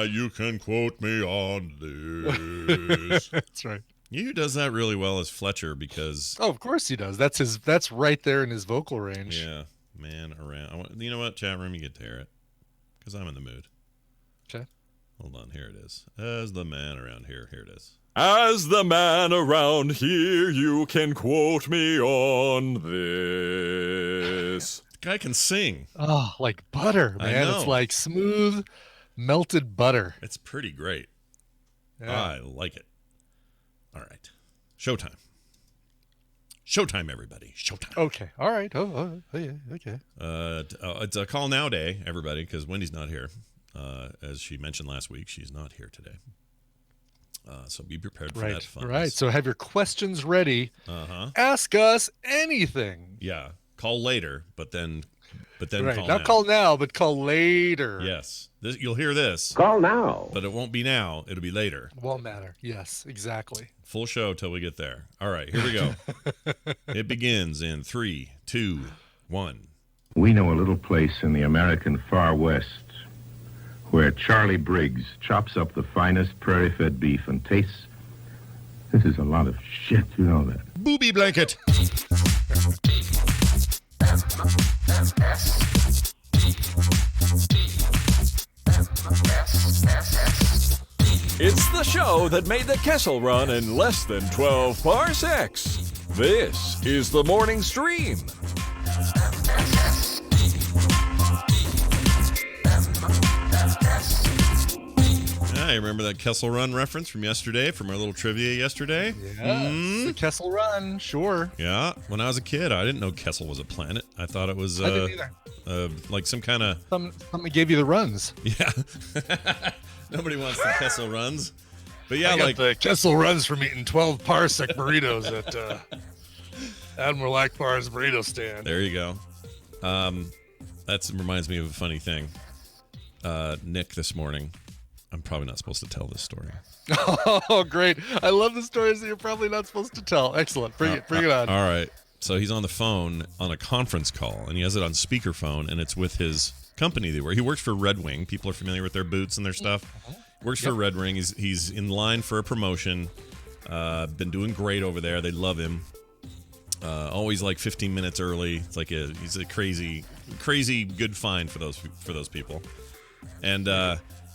You can quote me on this. That's right. He does that really well as Fletcher because... Oh, of course he does. That's right there in his vocal range. Yeah, man around. You know what, chat room, you get to hear it because I'm in the mood. Okay. Hold on, here it is. As the man around here. Here it is. As the man around here, you can quote me on this. The guy can sing. Oh, like butter, I man. know. It's like smooth, melted butter. It's pretty great. Yeah. I like it. All right. Showtime. Showtime, everybody. Showtime. Okay. All right. Oh, yeah. Okay. It's a call now day, everybody, because Wendy's not here. As she mentioned last week, she's not here today. So be prepared for that fun. Right. So have your questions ready. Uh-huh. Ask us anything. Yeah. Call later, but then Right. call Not now. call now, but call later. Yes. You'll hear this. Call now. But it won't be now. It'll be later. Won't matter. Yes, exactly. Full show till we get there. All right, here we go. It begins in 3, 2, 1. We know a little place in the American far west where Charlie Briggs chops up the finest prairie-fed beef and tastes... This is a lot of shit, you know that. Booby blanket. It's the show that made the Kessel Run in less than 12 parsecs. This is the Morning Stream. I remember that Kessel Run reference from yesterday, from our little trivia yesterday. Yeah. The Kessel Run, sure. Yeah, when I was a kid, I didn't know Kessel was a planet. I thought it was I didn't either. like some kind of... Something gave you the runs. Yeah. Nobody wants the Kessel Runs. But yeah, I got like... the Kessel Runs from eating 12 parsec burritos at Admiral Akbar's burrito stand. There you go. That reminds me of a funny thing. Nick this morning. I'm probably not supposed to tell this story. Oh, great. I love the stories that you're probably not supposed to tell. Excellent. Bring it on. All right. So he's on the phone on a conference call, and he has it on speakerphone, and it's with his company where he works for Red Wing. People are familiar with their boots and their stuff. He works for Red Wing. He's in line for a promotion. Been doing great over there. They love him. Always like 15 minutes early. It's like he's a crazy good find for those people. And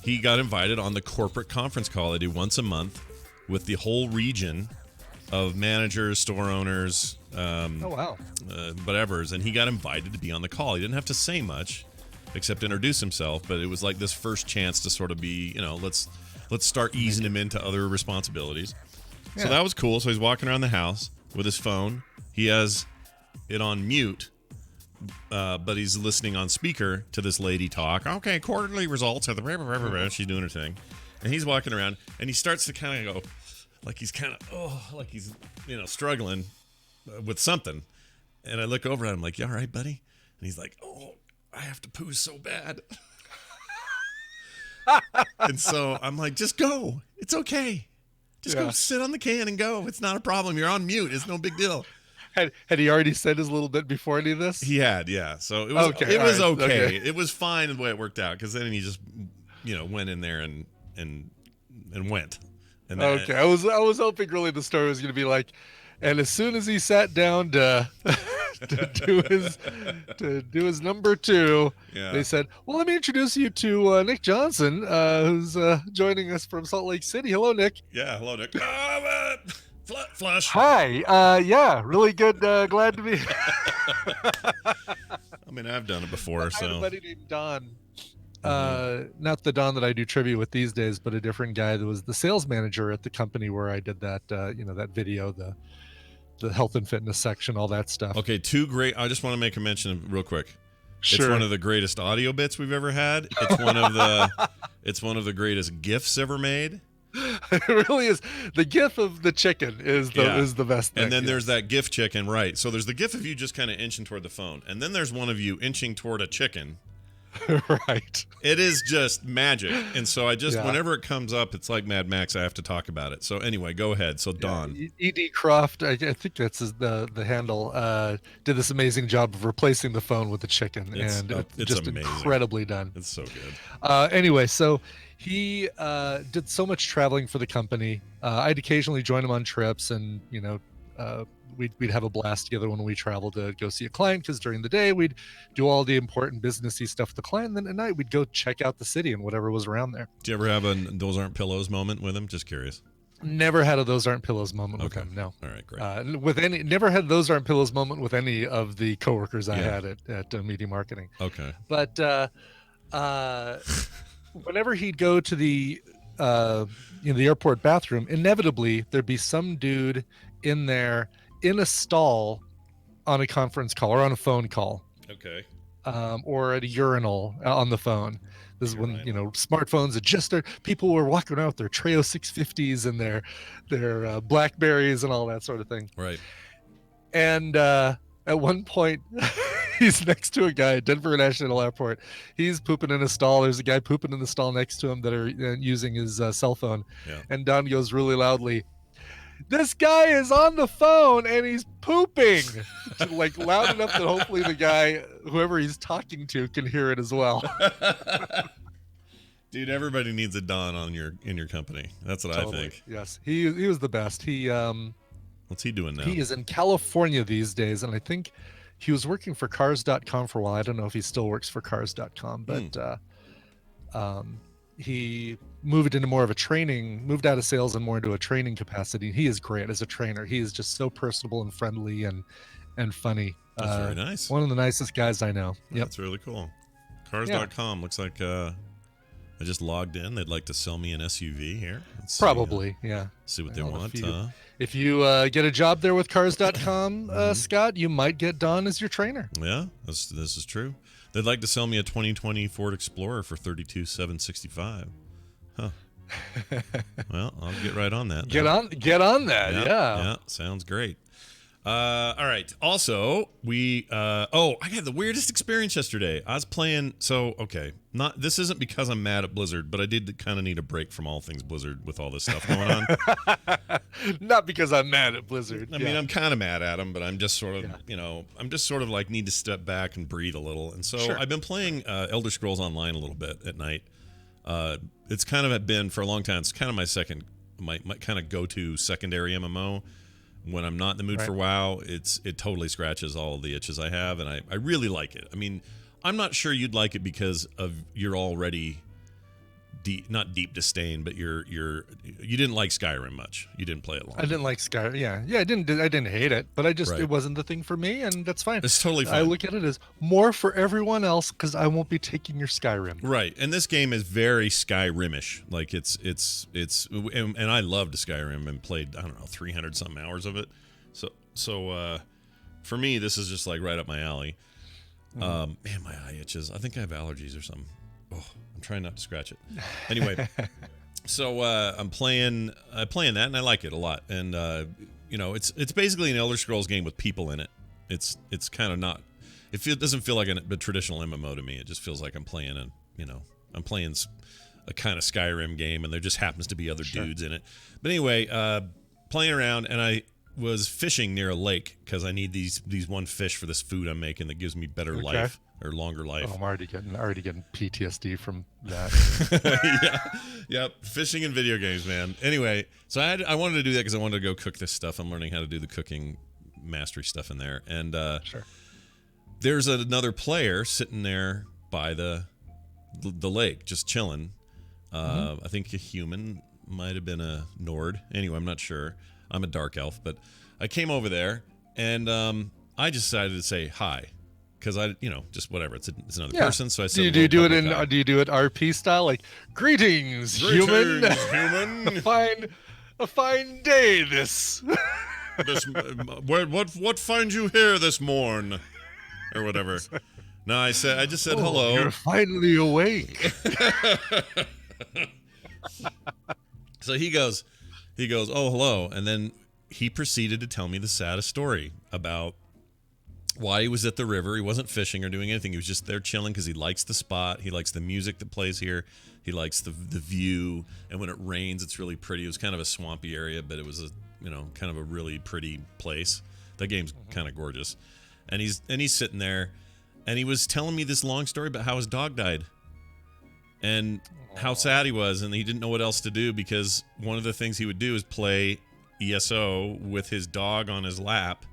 he got invited on the corporate conference call they do once a month with the whole region of managers, store owners, whatevers, and he got invited to be on the call. He didn't have to say much except introduce himself, but it was like this first chance to sort of be, let's start easing him into other responsibilities. Yeah. So that was cool. So he's walking around the house with his phone. He has it on mute. But he's listening on speaker to this lady talk. Okay, quarterly results. She's doing her thing. And he's walking around, and he starts to kind of go, like he's kind of, like he's, struggling with something. And I look over at him like, you all right, buddy? And he's like, oh, I have to poo so bad. And so I'm like, just go. It's okay. Just go sit on the can and go. It's not a problem. You're on mute. It's no big deal. Had he already said his little bit before any of this? He had, yeah. So it was okay. It was okay. It was fine the way it worked out because then he just, went in there and went. And okay, I was hoping really the story was going to be like, and as soon as he sat down to do his number 2, they said, "Well, let me introduce you to Nick Johnson, who's joining us from Salt Lake City. Hello, Nick." Yeah, hello, Nick. Flush. Hi. Yeah, really good. Glad to be. I mean, I've done it before. I had a buddy named Don. Not the Don that I do trivia with these days, but a different guy that was the sales manager at the company where I did that. That video, the health and fitness section, all that stuff. Okay, 2 great. I just want to make a mention real quick. Sure. It's one of the greatest audio bits we've ever had. It's one of the greatest GIFs ever made. It really is. The GIF of the chicken is the best thing. And then there's that GIF chicken, right? So there's the GIF of you just kind of inching toward the phone, and then there's one of you inching toward a chicken, Right. It is just magic. And so I just, Yeah. whenever it comes up, it's like Mad Max. I have to talk about it. So anyway, go ahead. So Don. E.D. Croft, I think that's the handle, did this amazing job of replacing the phone with the chicken. It's Just amazing. incredibly done. It's so good. Anyway, so he did so much traveling for the company. I'd occasionally join him on trips, and we'd have a blast together when we traveled to go see a client, because during the day we'd do all the important businessy stuff with the client, and then at night we'd go check out the city and whatever was around there. Do you ever have a "those aren't pillows" moment with him? Just curious. Never had a "those aren't pillows" moment with Okay. him. No. All right, great. Never had "those aren't pillows" moment with any of the coworkers I Yeah. had at Media Marketing. Okay. But whenever he'd go to the the airport bathroom, inevitably there'd be some dude in there in a stall on a conference call or on a phone call, Okay. or at a urinal on the phone. This is when Urinal. smartphones had just started. People were walking around with their Treo 650s and their Blackberries and all that sort of thing. Right. And at one point, he's next to a guy at Denver International Airport. He's pooping in a stall. There's a guy pooping in the stall next to him that are using his cell phone. Yeah. And Don goes really loudly, "This guy is on the phone and he's pooping," like loud enough that hopefully the guy, whoever he's talking to, can hear it as well. Dude, everybody needs a Don in your company. That's what I think. Yes, he was the best. What's he doing now? He is in California these days, and I think he was working for Cars.com for a while. I don't know if he still works for Cars.com, but he moved out of sales and more into a training capacity. He is great as a trainer. He is just so personable and friendly and funny. That's very nice. One of the nicest guys I know. Yep. That's really cool. Cars.com looks like I just logged in. They'd like to sell me an SUV here. Let's see, Probably, yeah. see what they Well, want. If you get a job there with Cars.com, Scott, you might get Don as your trainer. Yeah, this is true. They'd like to sell me a 2020 Ford Explorer for $32,765. Huh. Well, I'll get right on that. Get on that. Yeah. Sounds great. All right. Also, I had the weirdest experience yesterday. I was playing. So, okay, this isn't because I'm mad at Blizzard, but I did kind of need a break from all things Blizzard with all this stuff going on. Not because I'm mad at Blizzard. I mean, I'm kind of mad at them, but I'm just sort of, like need to step back and breathe a little. And so Sure. I've been playing Elder Scrolls Online a little bit at night. It's kind of been for a long time. It's kind of my kind of go-to secondary MMO. When I'm not in the mood for WoW, it totally scratches all the itches I have, and I really like it. I mean, I'm not sure you'd like it because of you're already not deep disdain, but you didn't like Skyrim much. You didn't play it long. I didn't like Skyrim. Yeah. I didn't hate it, but it wasn't the thing for me, and that's fine. It's totally fine. I look at it as more for everyone else because I won't be taking your Skyrim. Right, and this game is very Skyrimish. Like it's and I loved Skyrim and played 300 something hours of it. So for me, this is just like right up my alley. Man, my eye itches. I think I have allergies or something. Oh, I'm trying not to scratch it. Anyway, so I'm playing that, and I like it a lot. And it's basically an Elder Scrolls game with people in it. It's kind of not. It doesn't feel like a traditional MMO to me. It just feels like I'm playing a kind of Skyrim game, and there just happens to be other dudes in it. But anyway, playing around, and I was fishing near a lake because I need these one fish for this food I'm making that gives me better life or longer life. Oh, I'm already getting PTSD from that. yeah, fishing and video games, man. Anyway, so I wanted to do that because I wanted to go cook this stuff. I'm learning how to do the cooking mastery stuff in there, and Sure. There's another player sitting there by the lake, just chilling. I think a human, might have been a Nord. Anyway, I'm not sure. I'm a dark elf, but I came over there and I just decided to say hi because just whatever. It's another person. So I said, do you do it RP style, like greetings human? Human. a fine day this. What finds you here this morn, or whatever. No, I just said hello. You're finally awake. So he goes, oh, hello. And then he proceeded to tell me the saddest story about why he was at the river. He wasn't fishing or doing anything. He was just there chilling because he likes the spot. He likes the music that plays here. He likes the view. And when it rains, it's really pretty. It was kind of a swampy area, but it was a kind of a really pretty place. That game's kind of gorgeous. And he's sitting there, and he was telling me this long story about how his dog died, and how sad he was, and he didn't know what else to do because one of the things he would do is play ESO with his dog on his lap.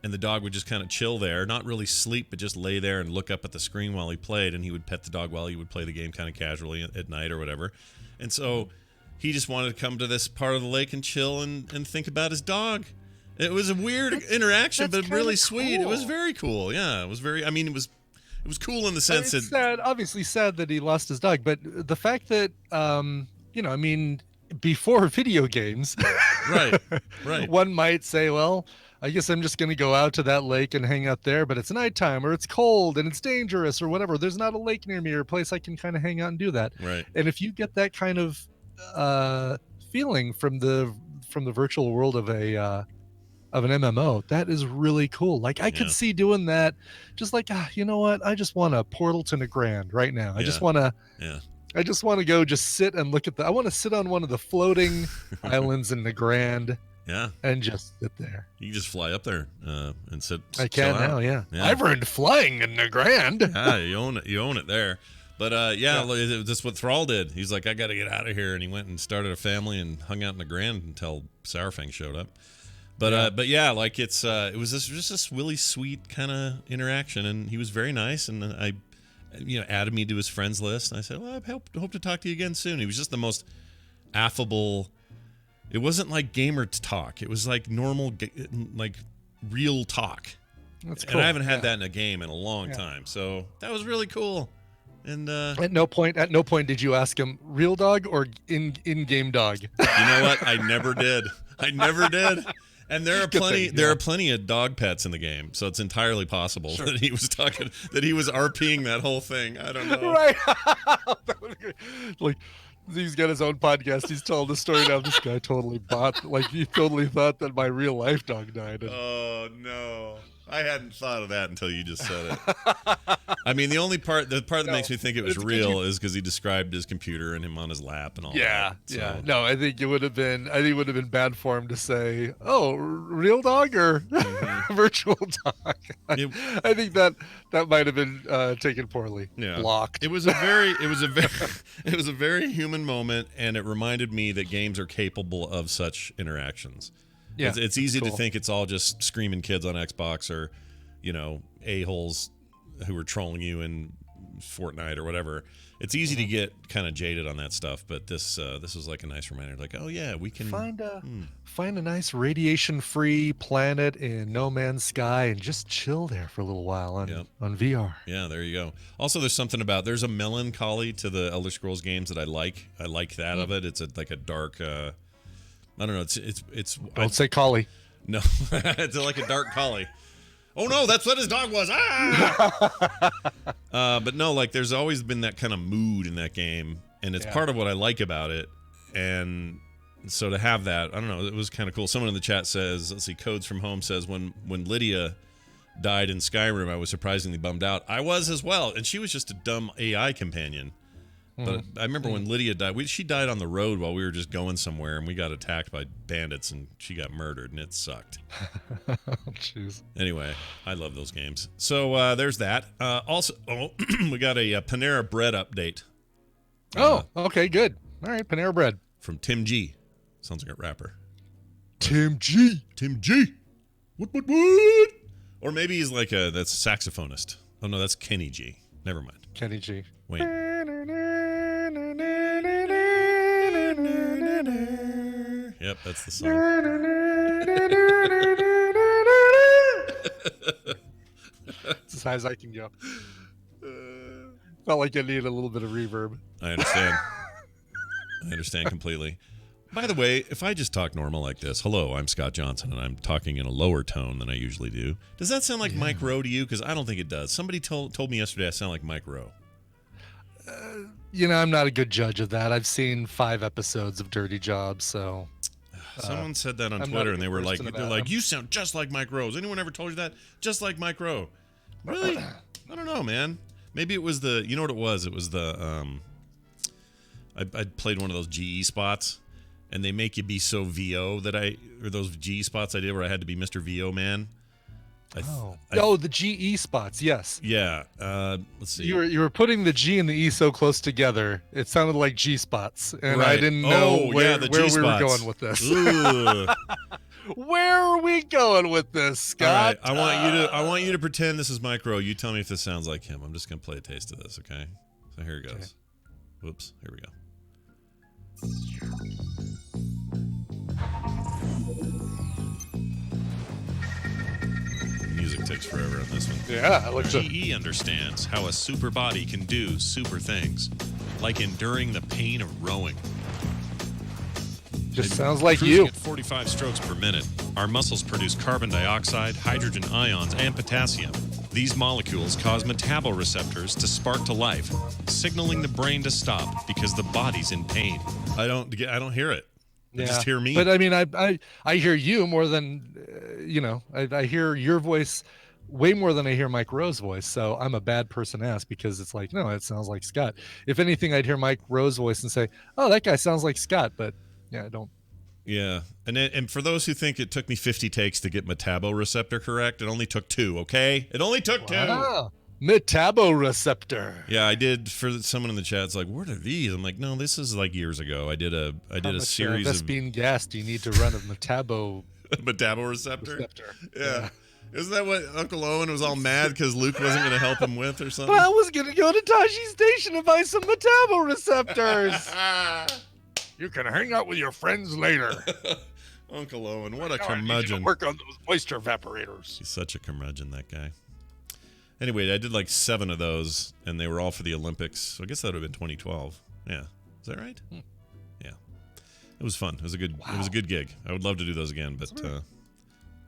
And the dog would just kind of chill there, not really sleep, but just lay there and look up at the screen while he played. And he would pet the dog while he would play the game kind of casually at night or whatever. And so he just wanted to come to this part of the lake and chill and think about his dog. It was a weird interaction, but really sweet. Cool. It was very cool. Yeah, it was very. I mean, it was cool in the sense that sad, obviously sad that he lost his dog, but the fact that I mean, before video games, right. One might say, well, I guess I'm just going to go out to that lake and hang out there, but it's nighttime or it's cold and it's dangerous or whatever. There's not a lake near me or a place I can kind of hang out and do that. Right. And if you get that kind of feeling from the virtual world of an MMO, that is really cool. Like I could see doing that, just like you know what? I just want a portal to Nagrand right now. I just want to. Yeah. I just want to go just sit and look at I want to sit on one of the floating islands in Nagrand. Yeah. And just sit there. You can just fly up there and sit. I can now, yeah. I've earned flying in Nagrand. Yeah, you own it there. But that's what Thrall did. He's like, I got to get out of here, and he went and started a family and hung out in Nagrand until Sourfang showed up. But yeah, like it was just this really sweet kind of interaction, and he was very nice, and I added me to his friends list. And I said, well, I hope to talk to you again soon. He was just the most affable. It wasn't like gamer talk. It was like normal, like real talk. That's cool. And I haven't had that in a game in a long time. So that was really cool. And at no point did you ask him real dog or in-game dog. You know what? I never did. And there are plenty of dog pets in the game, so it's entirely possible that he was RPing that whole thing. I don't know. Right. Like he's got his own podcast. He's told the story now. This guy totally he totally thought that my real life dog died. Oh no. I hadn't thought of that until you just said it. I mean, the part that makes me think it was real is because he described his computer and him on his lap and all that. Yeah. No, I think it would have been bad for him to say, "Oh, real dog or virtual dog." I think that might have been taken poorly. Yeah. Blocked. It was a very human moment, and it reminded me that games are capable of such interactions. Yeah, it's easy to think it's all just screaming kids on Xbox or, a-holes who are trolling you in Fortnite or whatever. It's easy to get kind of jaded on that stuff, but this was like a nice reminder. Like, oh yeah, we can find a nice radiation-free planet in No Man's Sky and just chill there for a little while on VR. Yeah, there you go. Also, there's a melancholy to the Elder Scrolls games that I like. I like that of it. It's like a dark. I don't know. It's. Don't say collie. No, it's like a dark collie. Oh no, that's what his dog was. Ah! But no, like there's always been that kind of mood in that game, and it's part of what I like about it. And so to have that, I don't know, it was kind of cool. Someone in the chat says, let's see, Codes from Home says when Lydia died in Skyrim, I was surprisingly bummed out. I was as well, and she was just a dumb AI companion. But I remember when Lydia died, she died on the road while we were just going somewhere, and we got attacked by bandits, and she got murdered, and it sucked. Jeez. Anyway, I love those games. So there's that. Also, we got a Panera Bread update. Okay, good. All right, Panera Bread. From Tim G. Sounds like a rapper. Tim G. What? Or maybe he's like that's a saxophonist. Oh, no, that's Kenny G. Never mind. Kenny G. Wait. Yep, that's the song. It's as high as I can go. Felt like I needed a little bit of reverb. I understand completely. By the way, if I just talk normal like this, hello, I'm Scott Johnson, and I'm talking in a lower tone than I usually do. Does that sound like Mike Rowe to you? Because I don't think it does. Somebody told me yesterday I sound like Mike Rowe. I'm not a good judge of that. I've seen 5 episodes of Dirty Jobs, so Someone said that on I'm not Twitter, a and they good were like, person they're about- like, you sound just like Mike Rose. Anyone ever told you that? Just like Mike Rowe. Really? I don't know, man. Maybe it was you know what it was? It was I played one of those GE spots, and they make you be so VO or those GE spots I did where I had to be Mr. VO man. The GE spots, yes. Yeah. Let's see. You were putting the G and the E so close together. It sounded like G spots, and I didn't know where we were going with this. Ooh. Where are we going with this, Scott? All right. I want you to pretend this is Mike Rowe. You tell me if this sounds like him. I'm just gonna play a taste of this, okay? So here it goes. Okay. Whoops. Here we go. Music takes forever on this one. Yeah, I looked up. GE understands how a super body can do super things, like enduring the pain of rowing. Just sounds like Cruising you. at 45 strokes per minute, our muscles produce carbon dioxide, hydrogen ions, and potassium. These molecules cause metaboreceptors to spark to life, signaling the brain to stop because the body's in pain. I don't hear it. I just hear me. But I mean, I hear you more than, I hear your voice way more than I hear Mike Rowe's voice. So I'm a bad person to ask because it's like, no, it sounds like Scott. If anything, I'd hear Mike Rowe's voice and say, oh, that guy sounds like Scott. But yeah, I don't. Yeah, and for those who think it took me 50 takes to get metaboreceptor correct, it only took 2, okay? It only took 2. Wow. Metaboreceptor. Yeah, I did. For someone in the chat, it's like, what are these? I'm like, no, this is like years ago. I did a series of Vespine gas. Do you need to run a metaboreceptor. receptor? Yeah. Isn't that what Uncle Owen was all mad because Luke wasn't going to help him with or something? But I was gonna go to Tashi Station and buy some metaboreceptors. You can hang out with your friends later. Uncle Owen, what a Now I need you to curmudgeon. work on those moisture evaporators. He's such a curmudgeon, that guy. Anyway, I did like 7 of those, and they were all for the Olympics. So I guess that would have been 2012. Yeah. Is that right? Yeah. It was fun. It was a good gig. I would love to do those again, but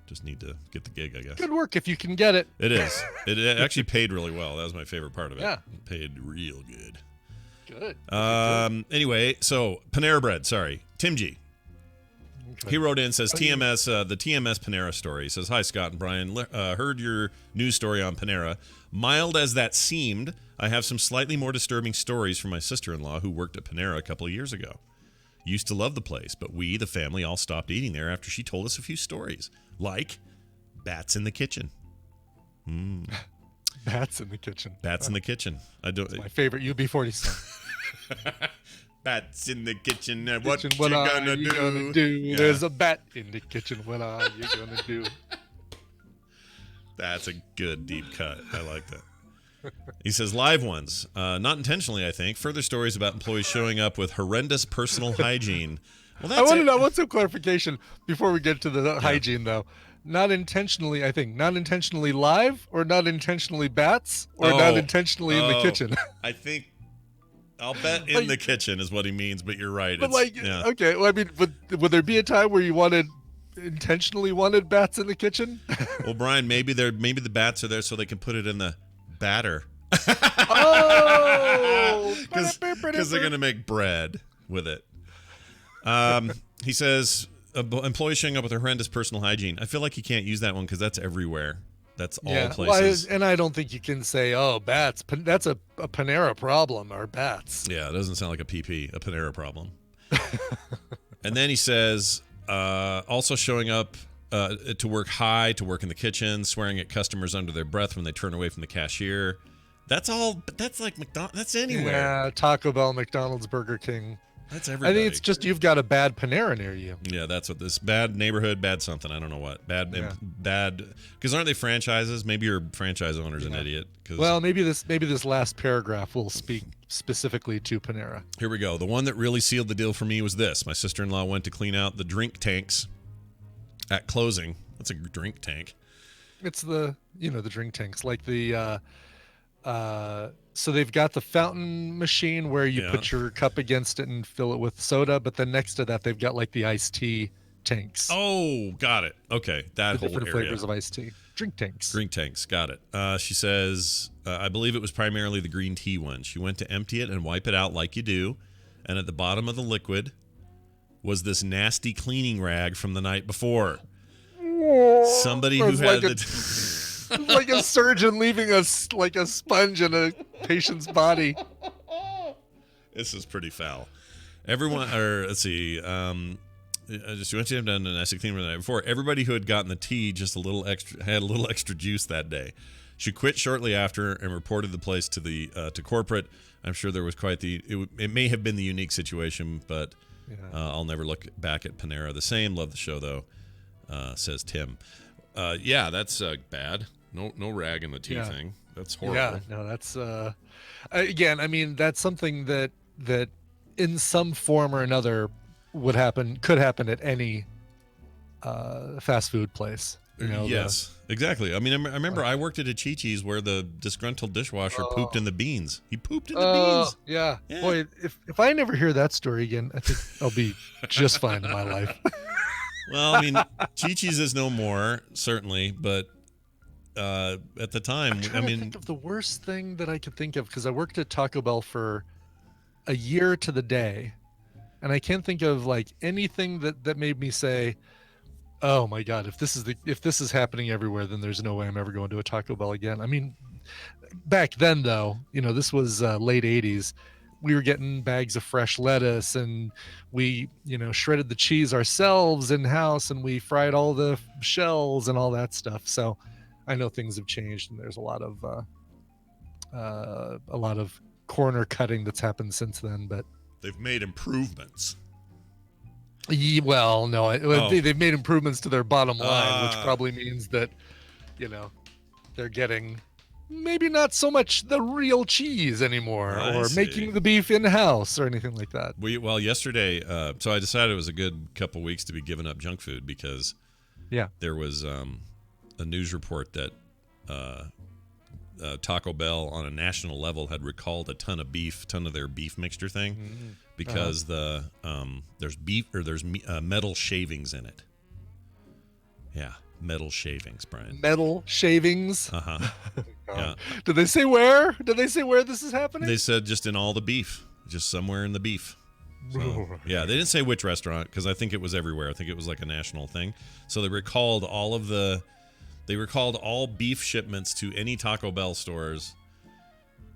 just need to get the gig, I guess. Good work if you can get it. It is. It actually paid really well. That was my favorite part of it. Yeah. It paid real good. Good. Anyway, so Panera Bread, sorry. Tim G. Okay. He wrote in, says TMS, the TMS Panera story. He says, hi, Scott and Brian. Heard your news story on Panera. Mild as that seemed, I have some slightly more disturbing stories from my sister-in-law who worked at Panera a couple of years ago. Used to love the place, but we, the family, all stopped eating there after she told us a few stories, like bats in the kitchen. Bats in the kitchen. Bats in the kitchen. I don't. My favorite UB40 song. Bats in the kitchen. What you What are gonna you do? gonna do? Yeah. There's a bat in the kitchen. What are you gonna do? That's a good deep cut. I like that. He says, live ones. Not intentionally, I think. Further stories about employees showing up with horrendous personal hygiene. Well, that's I want to it. know what's some clarification before we get to the hygiene, though. Not intentionally, I think. Not intentionally live, or not intentionally bats, or not intentionally in the kitchen. I think. I'll bet in the kitchen is what he means, but you're right. But It's, like, yeah. okay, well, I mean, would there be a time where you intentionally wanted bats in the kitchen? Well, Brian, maybe the bats are there so they can put it in the batter. Oh, Because they're going to make bread with it. He says, employees showing up with horrendous personal hygiene. I feel like you can't use that one because that's everywhere. That's all places. Well, and I don't think you can say, oh, bats. That's a Panera problem, or bats. Yeah, it doesn't sound like a PP, a Panera problem. And then he says, also showing up to work high, to work in the kitchen, swearing at customers under their breath when they turn away from the cashier. That's all. That's like McDonald's. That's anywhere. Yeah, Taco Bell, McDonald's, Burger King. That's everybody. I think it's just you've got a bad Panera near you. Yeah, that's what this bad neighborhood, bad something. I don't know what bad. Because aren't they franchises? Maybe your franchise owner's an idiot. Well, maybe this last paragraph will speak specifically to Panera. Here we go. The one that really sealed the deal for me was this: my sister-in-law went to clean out the drink tanks at closing. That's a drink tank. It's the drink tanks, like the so they've got the fountain machine where you put your cup against it and fill it with soda, but then next to that they've got like the iced tea tanks. Oh, got it. Okay, that whole different area. flavors of iced tea. Drink tanks. Drink tanks, got it. She says, I believe it was primarily the green tea one. She went to empty it and wipe it out like you do, and at the bottom of the liquid, was this nasty cleaning rag from the night before. Somebody who It's had like the It's like a surgeon leaving us like a sponge in a patient's body. This is pretty foul. Everyone, or let's see, just went to him done a nasty cleaning the night before. Everybody who had gotten the tea just had a little extra juice that day. She quit shortly after and reported the place to the to corporate. I'm sure there was quite it may have been the unique situation, but I'll never look back at Panera the same. Love the show though, says Tim. Yeah, that's bad. No rag in the tea thing. That's horrible. Yeah, no, that's again. I mean, that's something that in some form or another could happen at any fast food place. You know, yes, exactly. I mean, I remember I worked at a Chi-Chi's where the disgruntled dishwasher pooped in the beans. He pooped in the beans. Yeah. Boy, if I never hear that story again, I think I'll be just fine in my life. Well, I mean, Chi-Chi's is no more, certainly, but at the time, I mean, think of the worst thing that I could think of, because I worked at Taco Bell for a year to the day, and I can't think of like anything that made me say, oh my God, if this is happening everywhere, then there's no way I'm ever going to a Taco Bell again. I mean, back then though, you know, this was late 80s. We were getting bags of fresh lettuce, and we, you know, shredded the cheese ourselves in house, and we fried all the shells and all that stuff. So I know things have changed, and there's a lot of corner cutting that's happened since then, but they've made improvements. Well, no, they've made improvements to their bottom line, which probably means that, you know, they're getting maybe not so much the real cheese anymore, or making the beef in house or anything like that. Yesterday, so I decided it was a good couple weeks to be giving up junk food because there was a news report that Taco Bell on a national level had recalled a ton of their beef mixture thing because there's metal shavings in it. Yeah, metal shavings, Brian. Metal shavings. Yeah. Did they say where? Did they say where this is happening? They said just in all the beef, just somewhere in the beef. So, yeah, they didn't say which restaurant because I think it was everywhere. I think it was like a national thing. So they recalled all beef shipments to any Taco Bell stores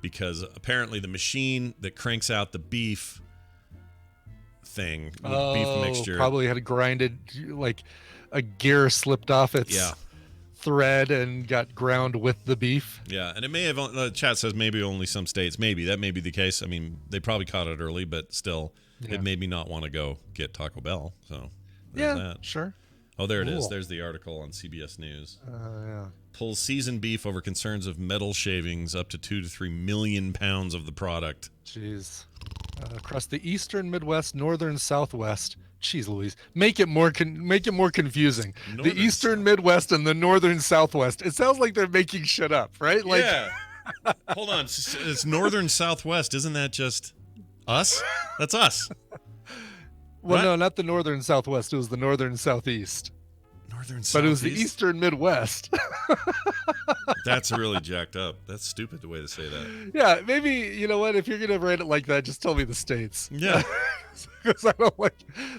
because apparently the machine that cranks out the beef thing, beef mixture, probably had grinded, like a gear slipped off its thread and got ground with the beef. Yeah, and it may have. The chat says maybe only some states. Maybe that may be the case. I mean, they probably caught it early, but still, it made me not want to go get Taco Bell. So there's that. Sure. Oh, there it is. There's the article on CBS News. Pulls seasoned beef over concerns of metal shavings up to 2 to 3 million pounds of the product. Jeez. Across the eastern Midwest, northern Southwest. Jeez Louise. Make it more confusing. The eastern Midwest and the northern Southwest. It sounds like they're making shit up, right? Like, yeah. Hold on. It's northern Southwest. Isn't that just us? That's us. Well, no, not the northern Southwest. It was the northern Southeast. Northern Southeast? But it was the eastern Midwest. That's really jacked up. That's stupid the way to say that. Yeah, maybe, you know what? If you're going to write it like that, just tell me the states. Yeah. Because I don't like,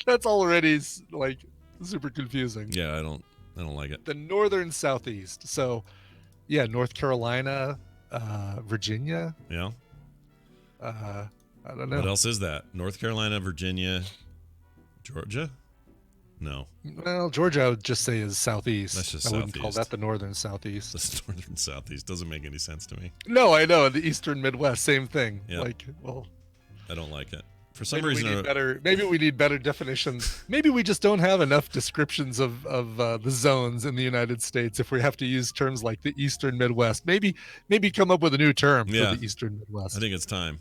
that's already like super confusing. Yeah, I don't like it. The northern Southeast. So, yeah, North Carolina, Virginia. Yeah. I don't know. What else is that? North Carolina, Virginia, Georgia? No. Well, Georgia, I would just say is southeast. That's just I wouldn't southeast. call that the northern southeast. That's northern Southeast. Doesn't make any sense to me. No, I know. The eastern Midwest, same thing. Yeah. Like, well, I don't like it. For some maybe reason, maybe we need better definitions. Maybe we just don't have enough descriptions of the zones in the United States. If we have to use terms like the eastern Midwest, maybe come up with a new term for the eastern Midwest. I think it's time.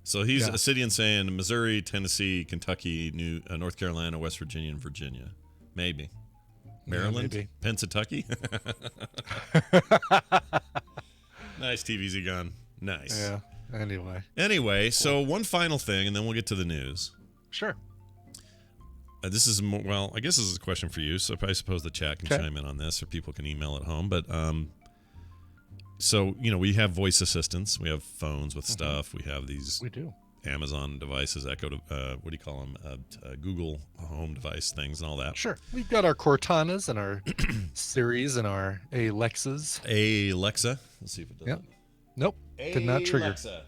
So he's Acidian saying Missouri, Tennessee, Kentucky, North Carolina, West Virginia, and Virginia. Maybe. Maryland? Maybe. Pennsatucky? Nice, TVZ gun. Nice. Yeah. Anyway, so one final thing, and then we'll get to the news. Sure. This is I guess this is a question for you. So I suppose the chat can chime in on this, or people can email at home. But so we have voice assistants, we have phones with stuff, we have these. We do. Amazon devices, Echo, what do you call them? Google Home device things and all that. Sure. We've got our Cortanas and our Siris and our Alexas. Alexa. Let's see if it does. Yep. Nope. Did not trigger. Alexa.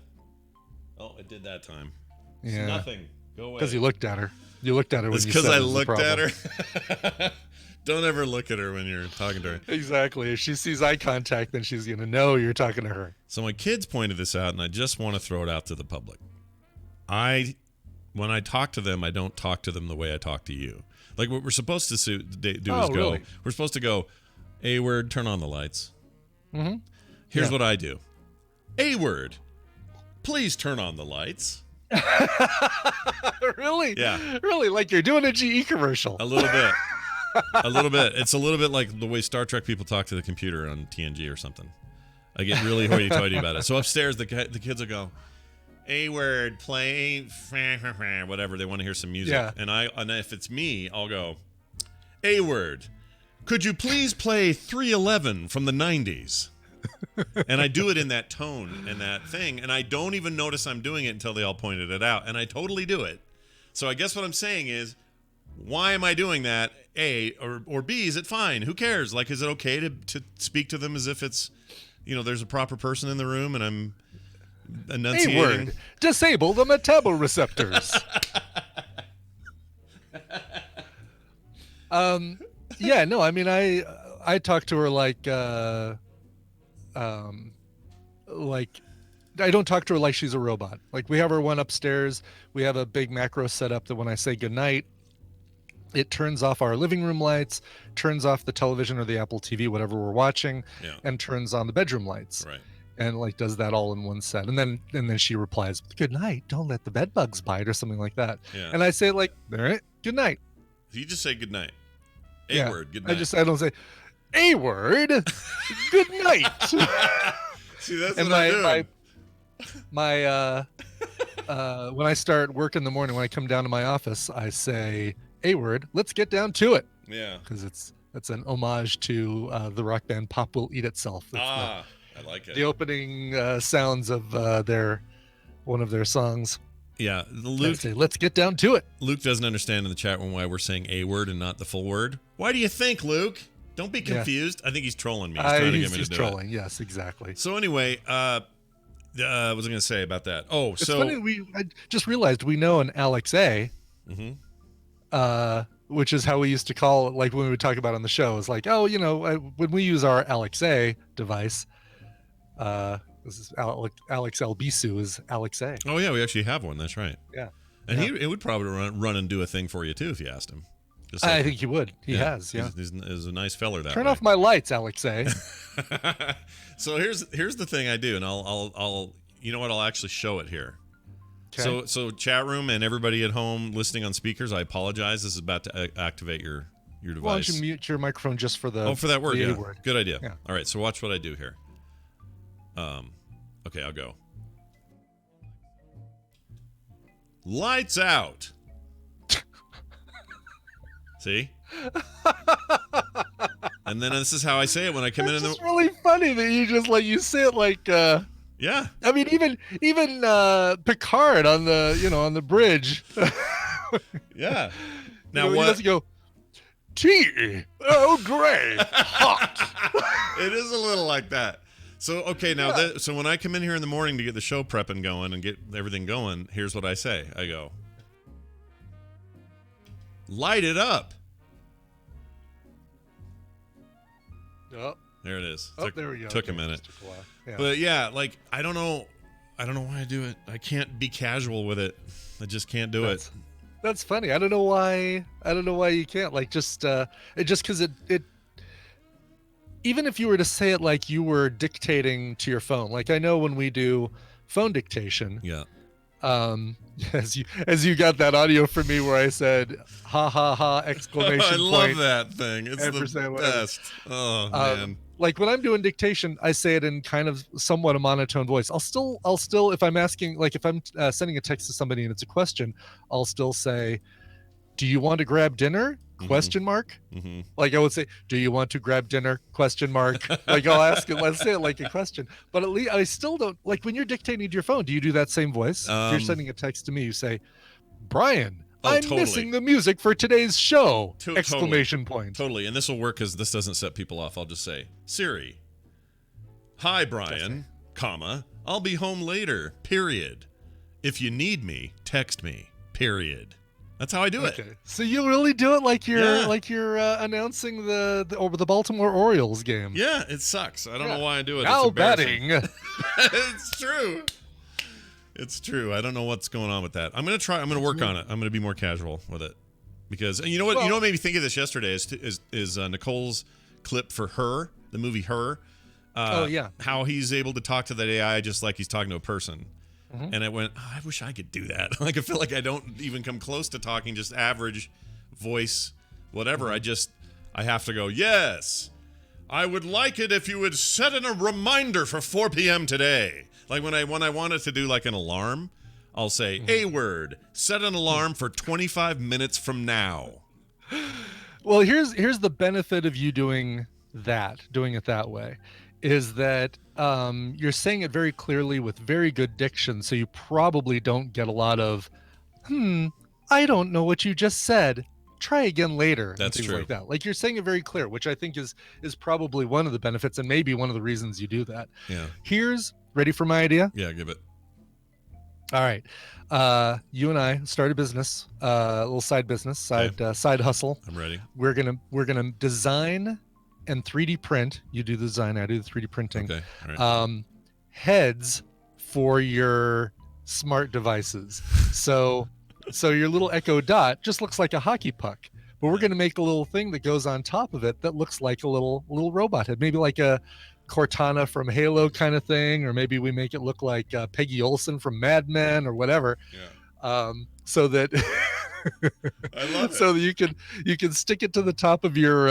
Oh, it did that time. It's Yeah. nothing. Go away. Because you looked at her. You looked at her when It's you because said I it was a looked at problem. her. Don't ever look at her when you're talking to her. Exactly. If she sees eye contact, then she's going to know you're talking to her. So my kids pointed this out, and I just want to throw it out to the public. When I talk to them, I don't talk to them the way I talk to you. Like what we're supposed to do is go. Really? We're supposed to go, A word, turn on the lights. Mm-hmm. Here's Yeah. what I do. A word, please turn on the lights. Really? Yeah. Really? Like you're doing a GE commercial. A little bit. A little bit. It's a little bit like the way Star Trek people talk to the computer on TNG or something. I get really hoity-toity about it. So upstairs, the kids will go, A word, play, whatever. They want to hear some music. Yeah. And if it's me, I'll go, A word, could you please play 311 from the 90s? And I do it in that tone and that thing, and I don't even notice I'm doing it until they all pointed it out, and I totally do it. So I guess what I'm saying is, why am I doing that? A, or B, is it fine? Who cares? Like, is it okay to speak to them as if it's, there's a proper person in the room and I'm enunciating? A word. Disable the metaboreceptors. Yeah, no, I mean, I talk to her like I don't talk to her like she's a robot. Like we have her one upstairs. We have a big macro set up that when I say goodnight, it turns off our living room lights, turns off the television or the Apple TV, whatever we're watching, Yeah. and turns on the bedroom lights. Right. And like does that all in one set. And then she replies, "Good night. Don't let the bed bugs bite," or something like that. Yeah. And I say like, "All right, good night." You just say good night. A Yeah. word, good night. I don't say a word. Good night. See, that's And what I'm doing. my when I start work in the morning, when I come down to my office, I say a word. Let's get down to it, Yeah. because it's an homage to the rock band Pop Will Eat Itself. It's I like the it. opening sounds of one of their songs. Yeah. I Luke say, let's get down to it. doesn't understand in the chat room why we're saying a word and not the full word. Why do you think, Luke? Don't be Yeah. confused. I think he's trolling me. He's trying to get me He's to do trolling. Yes, exactly. it. So anyway, what was I going to say about that? Oh, It's so funny. I just realized we know an Alex A. Mhm. Which is how we used to call it, like when we would talk about it on the show. It's like, oh, when we use our Alex A device, this is Alex Albisu is Alex A. Oh yeah, we actually have one. That's right. Yeah. And Yeah. it would probably run and do a thing for you too if you asked him. Just I like- think he would. He has. Yeah. He's a nice feller that Turn way. off my lights, Alex A. So here's the thing I do, and I'll you know what, I'll actually show it here. Okay. So chat room and everybody at home listening on speakers, I apologize. This is about to activate your Why don't device. you mute your microphone just for the Oh, for that word, the A yeah. word. Good idea. Yeah. All right, so watch what I do here. Okay, I'll go. Lights out. See? And then this is how I say it when I come in It's the just really funny that you say it like yeah. I mean even Picard on the bridge. Yeah. Now He what? doesn't go tea, oh gray, hot. It is a little like that. So okay, now Yeah. so when I come in here in the morning to get the show prepping going and get everything going, here's what I say. I go, light it up. Oh, There it is. there we go. Took a Okay, minute. just took a while. Yeah. But yeah, like I don't know why I do it. I can't be casual with it. I just can't do it. That's funny. I don't know why you can't. Like just because it even if you were to say it like you were dictating to your phone. Like I know when we do phone dictation, Yeah. as you got that audio from me where I said ha ha ha exclamation I point. love that thing. It's the ampersand, whatever. best. Oh man. Like when I'm doing dictation, I say it in kind of somewhat a monotone voice. I'll still if I'm asking, like if I'm sending a text to somebody and it's a question, I'll still say, "Do you want to grab dinner?" question mark. Mm-hmm. Like I would say, do you want to grab dinner? Question mark. Like I'll ask it, let's say it like a question. But at least I still don't, like when you're dictating to your phone, do you do that same voice? If you're sending a text to me, you say, Brian, I'm totally. missing the music for today's show! Totally. Exclamation point. Totally. And this will work because this doesn't set people off. I'll just say, Siri, hi, Brian, comma, I'll be home later, period. If you need me, text me, period. That's how I do it. Okay. So you really do it like you're Yeah. announcing the Baltimore Orioles game. Yeah, it sucks. I don't know why I do it. Now It's embarrassing. batting. It's true. It's true. I don't know what's going on with that. I'm gonna try. I'm gonna work on it. I'm gonna be more casual with it because you know what? You know what made me think of this yesterday is Nicole's clip for Her, the movie Her. Oh yeah. How he's able to talk to that AI just like he's talking to a person. Mhm. And I went, oh, I wish I could do that. Like I feel like I don't even come close to talking just average voice, whatever. I have to go, yes. I would like it if you would set in a reminder for 4 p.m. today. Like when I wanted to do like an alarm, I'll say, a word, set an alarm for 25 minutes from now. Well, here's the benefit of you doing it that way, is that you're saying it very clearly with very good diction, so you probably don't get a lot of, I don't know what you just said. Try again later. That's and things true. like that. Like you're saying it very clear, which I think is probably one of the benefits and maybe one of the reasons you do that. Yeah. Here's ready for my idea. Yeah, give it. All right. You and I start a business, a little side business, side hustle. I'm ready. We're gonna design and 3D print. You do the design, I do the 3D printing. Okay. All right. Heads for your smart devices. So your little Echo Dot just looks like a hockey puck, but we're gonna make a little thing that goes on top of it that looks like a little robot head, maybe like a Cortana from Halo kind of thing, or maybe we make it look like Peggy Olson from Mad Men or whatever. Yeah. So that I love it. so that you can stick it to the top of your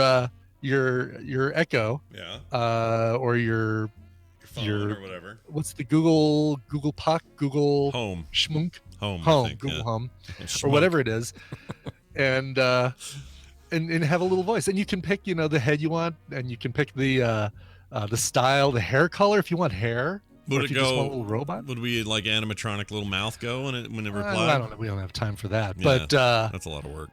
Echo, Yeah. or your Phone or whatever. what's the Google Puck, Google Home. Schmunk, Home. I Home, think, Google yeah. Home, or Schmuck. whatever it is, and have a little voice, and you can pick the head you want, and you can pick the style, the hair color if you want hair. Would or it if you just go? want a little robot. Would we like animatronic little mouth go when it replied? I don't know. We don't have time for that. Yeah. But That's a lot of work.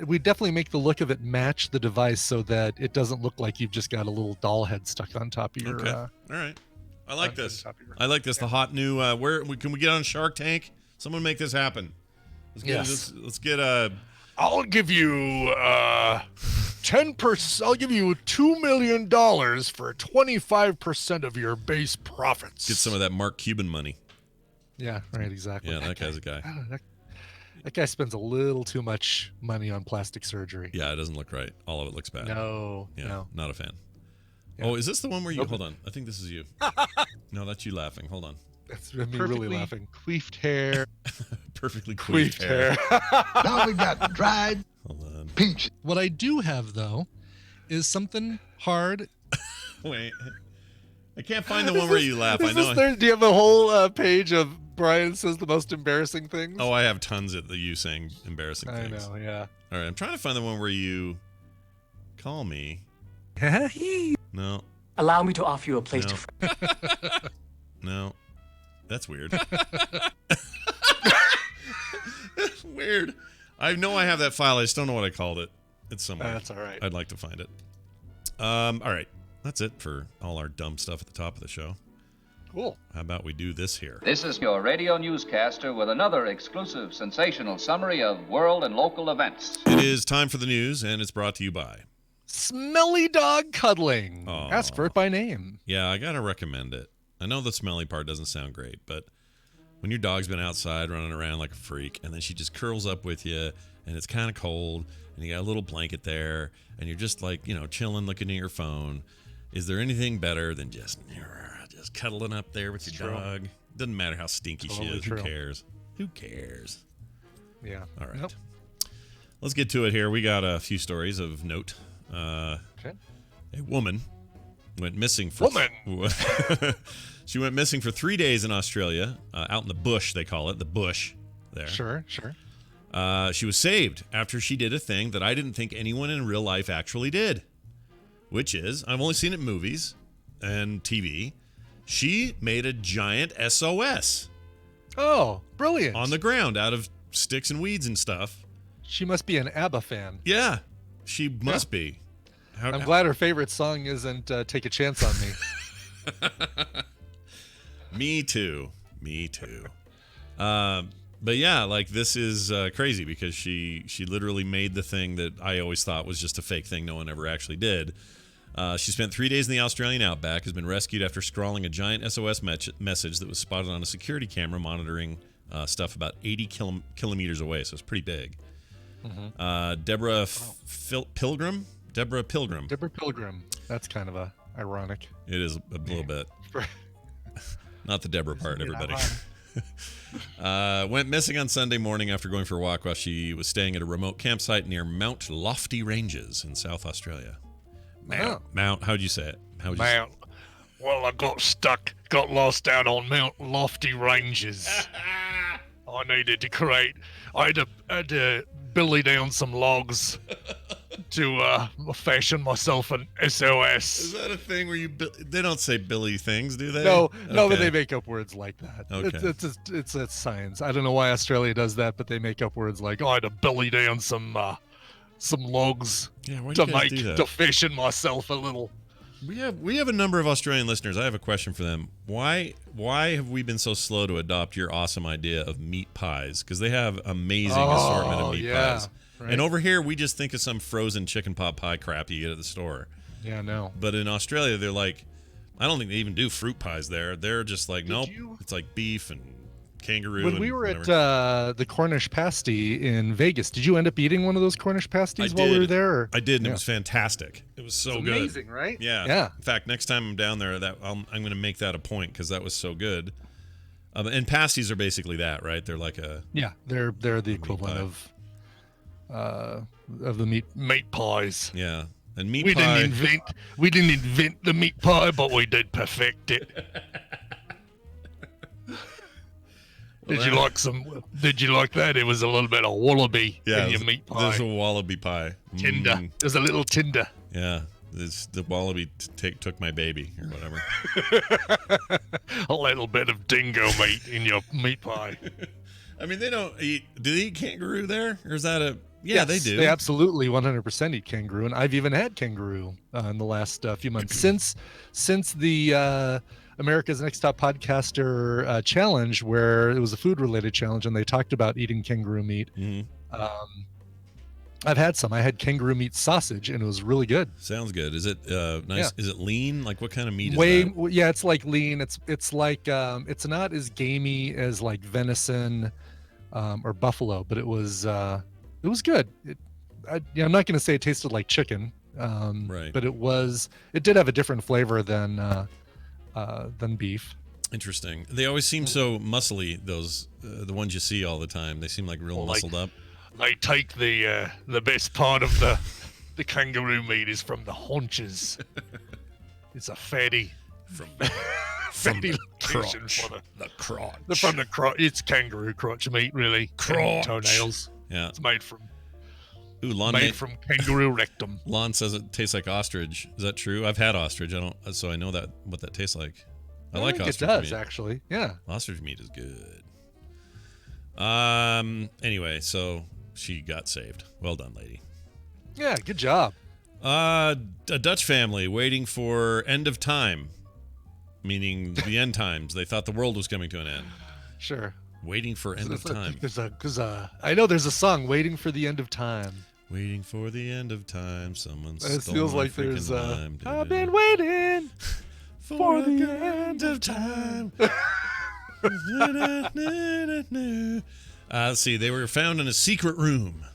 we definitely make the look of it match the device so that it doesn't look like you've just got a little doll head stuck on top of your. Okay. All right. I like on this. top of your- I like this. The hot new. Can we get on Shark Tank? Someone make this happen. Let's get a. I'll give you 10%. I'll give you $2 million for 25% of your base profits. Get some of that Mark Cuban money. Yeah, right, exactly. Yeah, that guy's a guy. I don't know, that guy spends a little too much money on plastic surgery. Yeah, it doesn't look right. All of it looks bad. No, Yeah, no. not a fan. Yeah. Oh, is this the one where you? Nope. Hold on. I think this is you. No, that's you laughing. Hold on. That's me really laughing. Queefed hair. Perfectly Queefed queefed hair. hair. Now we got dried Hold on. peach. What I do have, though, is something hard. Wait. I can't find the one where you laugh. I Is know. this do you have a whole page of Brian says the most embarrassing things? Oh, I have tons of you saying embarrassing I things. know, yeah. All right, I'm trying to find the one where you call me. No, Allow me to offer you a place No. to. no, that's weird. Weird. I know I have that file. I just don't know what I called it. It's somewhere. That's all right. I'd like to find it. All right, that's it for all our dumb stuff at the top of the show. Cool. How about we do this here? This is your radio newscaster with another exclusive sensational summary of world and local events. It is time for the news, and it's brought to you by. Smelly dog cuddling. Aw. Ask for it by name. Yeah, I gotta recommend it. I know the smelly part doesn't sound great, but when your dog's been outside running around like a freak, and then she just curls up with you, and it's kind of cold, and you got a little blanket there, and you're just like, chilling, looking at your phone. Is there anything better than just cuddling up there with your true. dog? Doesn't matter how stinky she Totally is. true. Who cares? Who cares? Yeah. All right. Nope. Let's get to it here. We got a few stories of note. Okay. A woman went missing for she went missing for 3 days in Australia, out in the bush, they call it, the bush there. Sure. She was saved after she did a thing that I didn't think anyone in real life actually did, which is, I've only seen it in movies and TV. She made a giant SOS Oh, brilliant. on the ground out of sticks and weeds and stuff. She must be an ABBA fan. Yeah, she must be. I'm glad her favorite song isn't Take a Chance on Me. Me too. But yeah, like this is crazy because she literally made the thing that I always thought was just a fake thing no one ever actually did. She spent 3 days in the Australian outback, has been rescued after scrawling a giant SOS message that was spotted on a security camera monitoring stuff about 80 kilometers away, so it's pretty big. Deborah Pilgrim? Deborah Pilgrim. Deborah Pilgrim. That's kind of ironic. It is a little bit. Not the Deborah part, everybody. Went missing on Sunday morning after going for a walk while she was staying at a remote campsite near Mount Lofty Ranges in South Australia. Mount, how'd you say it? Mount. Well, I got lost out on Mount Lofty Ranges. I needed to I had to billy down some logs to fashion myself an SOS. Is that a thing where they don't say Billy things, do they? No, but Okay. they make up words like that. Okay. It's science. I don't know why Australia does that, but they make up words like, I had to billy down some logs Yeah, why to do you guys do that? to fashion myself a little. We have a number of Australian listeners. I have a question for them. Why have we been so slow to adopt your awesome idea of meat pies? Because they have amazing assortment of meat pies. Right. And over here, we just think of some frozen chicken pot pie crap you get at the store. Yeah, no. But in Australia, they're like, I don't think they even do fruit pies there. They're just like, nope, you- it's like beef and kangaroo. When and we were whatever. at the Cornish pasty in Vegas, did you end up eating one of those Cornish pasties while we were there? Or? I did, and Yeah. it was fantastic. It was so It's good. amazing, right? Yeah. Yeah. In fact, next time I'm down there, I'm going to make that a point because that was so good. And pasties are basically that, right? They're like a Yeah, they're the equivalent of the meat pies. yeah. And meat We pie. didn't invent the meat pie, but we did perfect it. Did you like that? It was a little bit of wallaby in your meat pie. There's a wallaby pie. Tinder. There's a little tinder. Yeah. The wallaby took my baby or whatever. A little bit of dingo meat in your meat pie. I mean, they don't eat. Do they eat kangaroo there, or is that a? Yeah, Yes, they do. They absolutely 100% eat kangaroo, and I've even had kangaroo in the last few months since the America's Next Top Podcaster challenge, where it was a food-related challenge, and they talked about eating kangaroo meat. Mhm. I've had some. I had kangaroo meat sausage, and it was really good. Sounds good. Is it nice? Yeah. Is it lean? Like what kind of meat is that? Yeah, it's like lean. It's like it's not as gamey as like venison or buffalo, but it was good. I'm not going to say it tasted like chicken, Right. but it did have a different flavor than beef. Interesting. They always seem so muscly. Those the ones you see all the time. They seem like real Well, muscled up. They take the best part of the kangaroo meat is from the haunches. It's a fatty fatty location for The crotch. from the crotch. It's kangaroo crotch meat, really. Crotch. Toenails. Yeah. It's made from Ooh, Lon kangaroo rectum. Lon says it tastes like ostrich. Is that true? I've had ostrich. So I know what that tastes like. I like think ostrich it does meat. actually. Yeah. Ostrich meat is good. Anyway, so she got saved. Well done, lady. Yeah. Good job. A Dutch family waiting for end of time, meaning the end times. They thought the world was coming to an end. Sure. Waiting for end of time. I know there's a song, "Waiting for the End of Time." Waiting for the end of time. Someone It stole feels my like there's freaking lime. I've been waiting. for the end of time. Let's see. They were found in a secret room.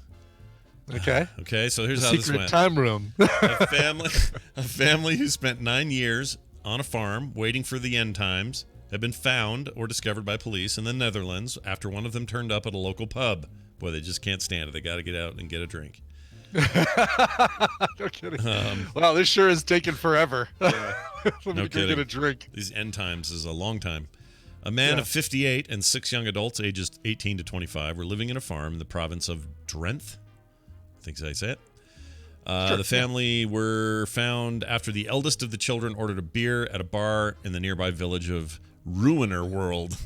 Okay. Okay, so here's The how this secret went. time room. A family who spent 9 years on a farm waiting for the end times had been found or discovered by police in the Netherlands after one of them turned up at a local pub. Boy, they just can't stand it. They got to get out and get a drink. No kidding. Wow, this sure is taking forever. Let me No go kidding. get a drink. These end times is a long time. A man Yeah. of 58 and 6 young adults, ages 18 to 25, were living in a farm in the province of Drenthe. I think that's how you say it. The family were found after the eldest of the children ordered a beer at a bar in the nearby village of Ruiner World.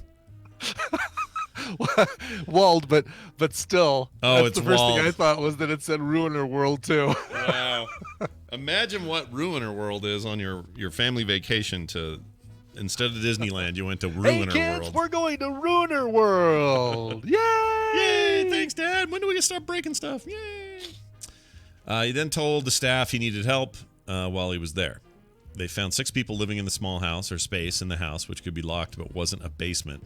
Walled, but still. Oh, that's it's the first walled. thing I thought was that it said Ruiner World too. Wow. Imagine what Ruiner World is on your family vacation to, instead of Disneyland, you went to Hey Ruiner kids, World. we're going to Ruiner World. Yay! Yay! Thanks, Dad. When do we get to start breaking stuff? Yay! He then told the staff he needed help while he was there. They found 6 people living in the small house or space in the house, which could be locked but wasn't a basement.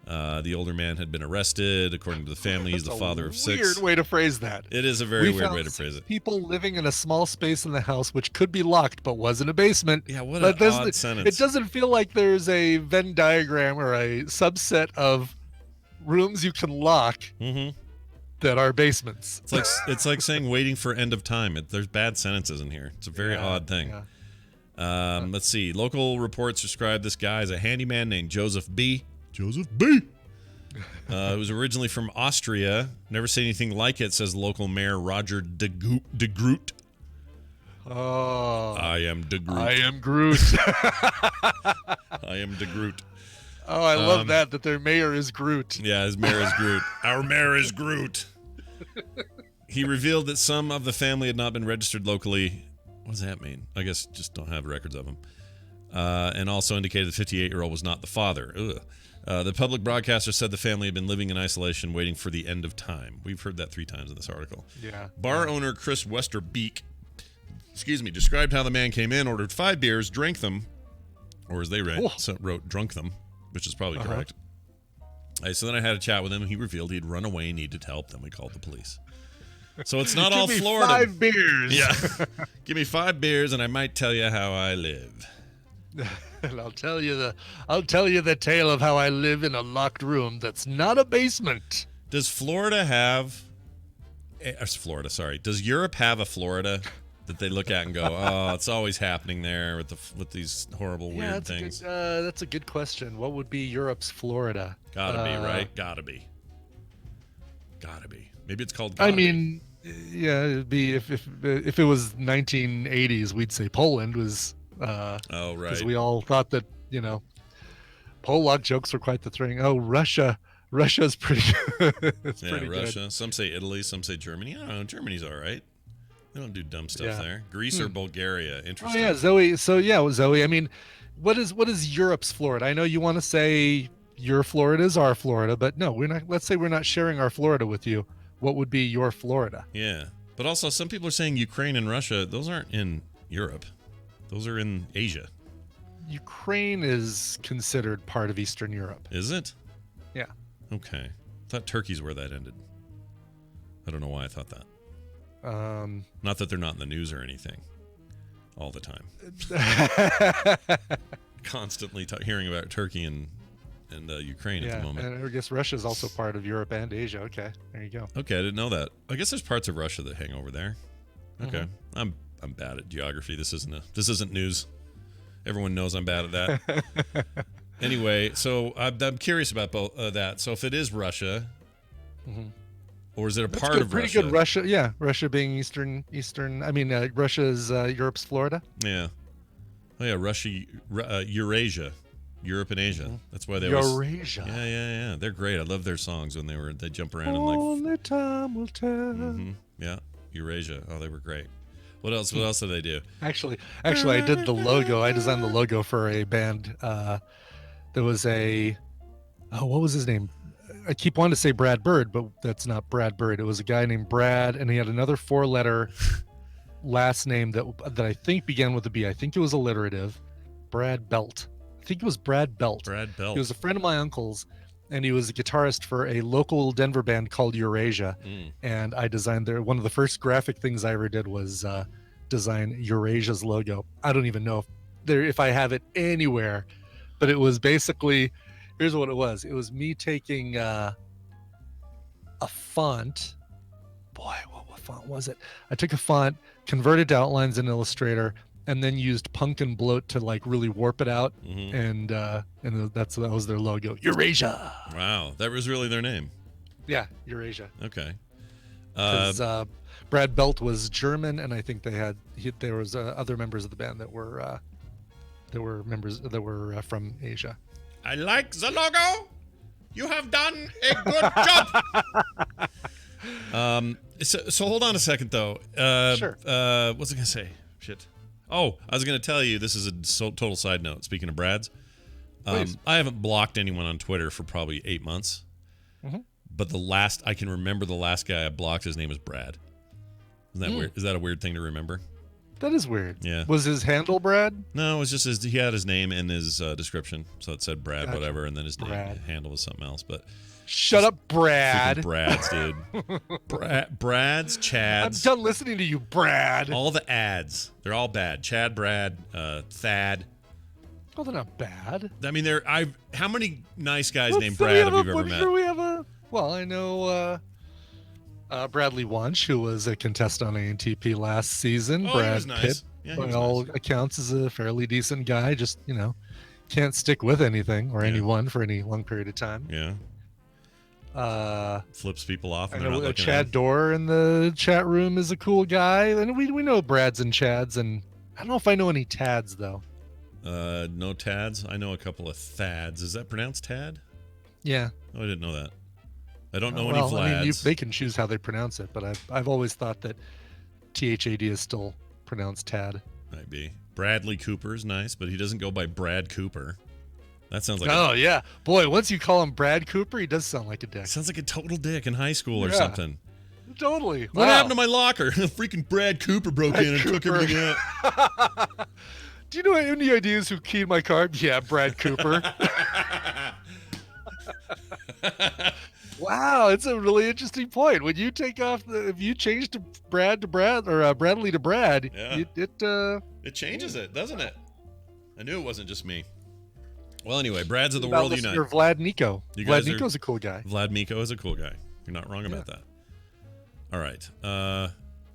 The older man had been arrested. According to the family, he's the That's a father of 6. Weird way to phrase that. It is a very We weird found way to phrase it. People living in a small space in the house, which could be locked but wasn't a basement. Yeah, what But an doesn't odd it- sentence. It doesn't feel like there's a Venn diagram or a subset of rooms you can lock Mm-hmm. that are basements. It's like saying waiting for end of time. There's bad sentences in here. It's a very odd thing. Yeah. Let's see. Local reports describe this guy as a handyman named Joseph B. Joseph B. It was originally from Austria. Never seen anything like it, says local mayor Roger de Groot. Oh, I am de Groot. I am Groot. I am de Groot. Oh, I love that their mayor is Groot. Yeah, his mayor is Groot. Our mayor is Groot. He revealed that some of the family had not been registered locally. What does that mean? I guess just don't have records of them. And also indicated the 58-year-old was not the father. Ugh. The public broadcaster said the family had been living in isolation, waiting for the end of time. We've heard that 3 times in this article. Yeah. Bar owner Chris Westerbeek, described how the man came in, ordered 5 beers, drank them, or as they wrote, drunk them, which is probably correct. So then I had a chat with him, and he revealed he'd run away and needed help. Then we called the police. So it's not all Give me Florida. 5 beers. Yeah. Give me 5 beers, and I might tell you how I live. And I'll tell you the tale of how I live in a locked room that's not a basement. Does Florida have... Does Europe have a Florida that they look at and go, oh, it's always happening there with these horrible, weird things? That's a good question. What would be Europe's Florida? Gotta be, right? Gotta be. Maybe it's called gotta I mean, yeah, it'd be if it was 1980s, we'd say Poland was. Oh, right. Because we all thought that Polak jokes were quite the thing. Oh, Russia's pretty. It's pretty Russia. good. Some say Italy. Some say Germany. I don't know. Germany's all right. They don't do dumb stuff Yeah. there. Greece or Bulgaria. Oh Interesting. yeah, Zoe. So yeah, Zoe. I mean, what is Europe's Florida? I know you want to say your Florida is our Florida, but no, we're not. Let's say we're not sharing our Florida with you. What would be your Florida? Yeah. But also, some people are saying Ukraine and Russia. Those aren't in Europe. Those are in Asia. Ukraine is considered part of Eastern Europe. Is it? Yeah. Okay. I thought Turkey's where that ended. I don't know why I thought that. Not that they're not in the news or anything. All the time. Constantly hearing about Turkey and Ukraine at the moment. And I guess Russia's also part of Europe and Asia. Okay, there you go. Okay, I didn't know that. I guess there's parts of Russia that hang over there. Okay. Mm-hmm. I'm bad at geography. This isn't news. Everyone knows I'm bad at that. Anyway, so I'm curious about both that. So if it is Russia, or is it a That's part good, of pretty Russia? good. Russia, yeah, Russia being Eastern. I mean, Russia is Europe's Florida. Yeah. Oh yeah, Russia, Eurasia, Europe and Asia. That's why they always. Eurasia. Yeah. They're great. I love their songs when they jump around and like. Only time will tell. Yeah, Eurasia. Oh, they were great. What else? What else did they do? Actually, I did the logo. I designed the logo for a band. There was what was his name? I keep wanting to say Brad Bird, but that's not Brad Bird. It was a guy named Brad, and he had another 4-letter last name that I think began with a B. I think it was alliterative. Brad Belt. I think it was Brad Belt. Brad Belt. He was a friend of my uncle's, and he was a guitarist for a local Denver band called Eurasia. And I designed one of the first graphic things I ever did was design Eurasia's logo. I don't even know if I have it anywhere, but it was basically, here's what it was. It was me taking a font. Boy, what font was it? I took a font, converted to outlines in Illustrator, and then used punk and bloat to like really warp it out, and that was their logo, Eurasia. Wow, that was really their name. Yeah, Eurasia. Okay. Because Brad Belt was German, and I think there was other members of the band that were from Asia. I like the logo. You have done a good job. So hold on a second, though. Sure. What was I gonna say? Shit. Oh, I was gonna tell you. This is a total side note. Speaking of Brad's, Please. I haven't blocked anyone on Twitter for probably 8 months. Mm-hmm. But I can remember the last guy I blocked. His name was Brad. Isn't that weird? Is that a weird thing to remember? That is weird. Yeah. Was his handle Brad? No, it was just he had his name in his description, so it said Brad, Gotcha. whatever, and then his name Brad. handle was something else. But Shut up, Brad. freaking Brad's, dude. Brad's, I'm Chad's, done listening to you, Brad. all the ads. They're all bad. Chad, Brad, Thad. Oh, they're not bad. I mean, how many nice guys Well, named so Brad have you ever I'm met? sure we have well, I know Bradley Wunsch, who was a contestant on ANTP last season. Oh, he Brad was nice. Pitt, Yeah, he by was all nice. accounts, is a fairly decent guy. Just, can't stick with anything or Yeah. anyone for any long period of time. Yeah, Uh, flips people off. I And they're not know looking Chad Dorr in the chat room is a cool guy. And we know Brads and Chads. And I don't know if I know any Tads, though. No Tads. I know a couple of Thads. Is that pronounced Tad? Yeah. Oh, I didn't know that. I don't know Well, any I mean, Vlads. they can choose how they pronounce it, but I've always thought that THAD is still pronounced Tad. Might be. Bradley Cooper's nice, but he doesn't go by Brad Cooper. That sounds like Oh yeah, boy! Once you call him Brad Cooper, he does sound like a dick. sounds like a total dick in high school or Yeah. something. Totally. What happened to my locker? Freaking Brad Cooper broke Brad in and took Cooper. everything out. Do you know any ideas who keyed my car? Yeah, Brad Cooper. Wow, it's a really interesting point. When you take off if you change to Brad or Bradley to Brad, Yeah. it It changes it, doesn't it? I knew it wasn't just me. Well, anyway, Brads of the about world listener unite. Vlad Nico. You Vlad guys are- Nico's a cool guy. Vlad Miko is a cool guy. You're not wrong about that. All right.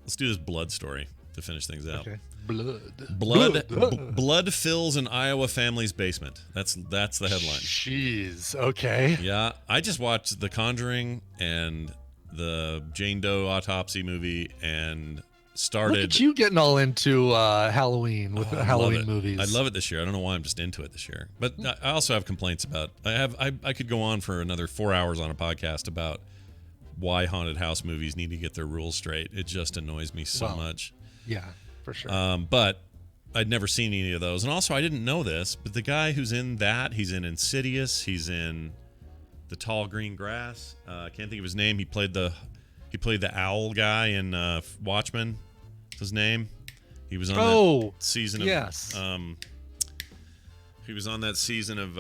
Let's do this blood story to finish things out. Okay. Blood. Blood fills an Iowa family's basement. That's the headline. Jeez. Okay. Yeah, I just watched The Conjuring and the Jane Doe autopsy movie and started. Look at you getting all into Halloween with the I love Halloween it. movies. I love it this year. I don't know why I'm just into it this year. But I also have complaints about. I could go on for another 4 hours on a podcast about why haunted house movies need to get their rules straight. It just annoys me so Well, much. Yeah, for sure. But I'd never seen any of those, and also I didn't know this. But the guy who's in that, he's in Insidious. He's in The Tall Green Grass. I can't think of his name. He played the owl guy in Watchmen. What's his name? He was on that season of. yes. He was on that season of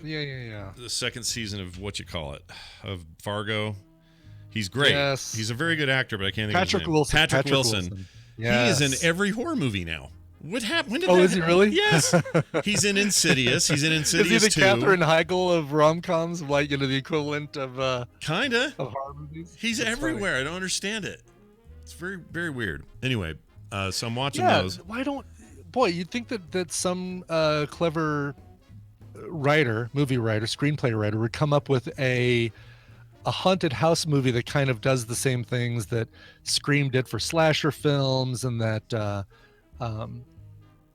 Yeah. the second season of of Fargo. He's great. Yes. He's a very good actor, but I can't think of his Patrick name. Wilson. Patrick Wilson. Yes. He is in every horror movie now. What happened? When did Oh, that is he really? Yes. He's in Insidious. He's in Is he Insidious the 2. Katherine Heigl of rom-coms, like the equivalent of Kinda. horror movies? He's That's everywhere. I don't understand it. It's very, very weird. Anyway, so I'm watching funny. Yeah. those. Why don't? Boy, you'd think that some clever movie writer, screenplay writer, would come up with a haunted house movie that kind of does the same things that Scream did for slasher films, and that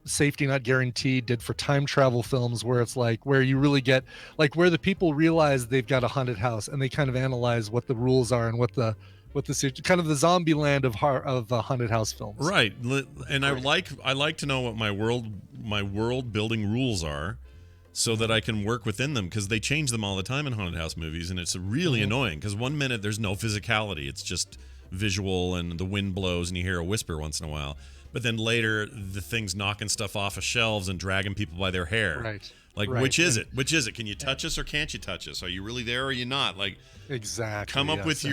Safety Not Guaranteed did for time travel films, where it's like where you really get like where the people realize they've got a haunted house and they kind of analyze what the rules are and what the kind of the zombie land of haunted house films. Right. And I like to know what my world building rules are, so that I can work within them, because they change them all the time in haunted house movies, and it's really annoying because 1 minute there's no physicality, it's just visual and the wind blows and you hear a whisper once in a while, but then later the thing's knocking stuff off of shelves and dragging people by their hair. Right. Like, Right. which is it? Can you touch us or can't you touch us? Are you really there or are you not? Like, Exactly. come up yes. with And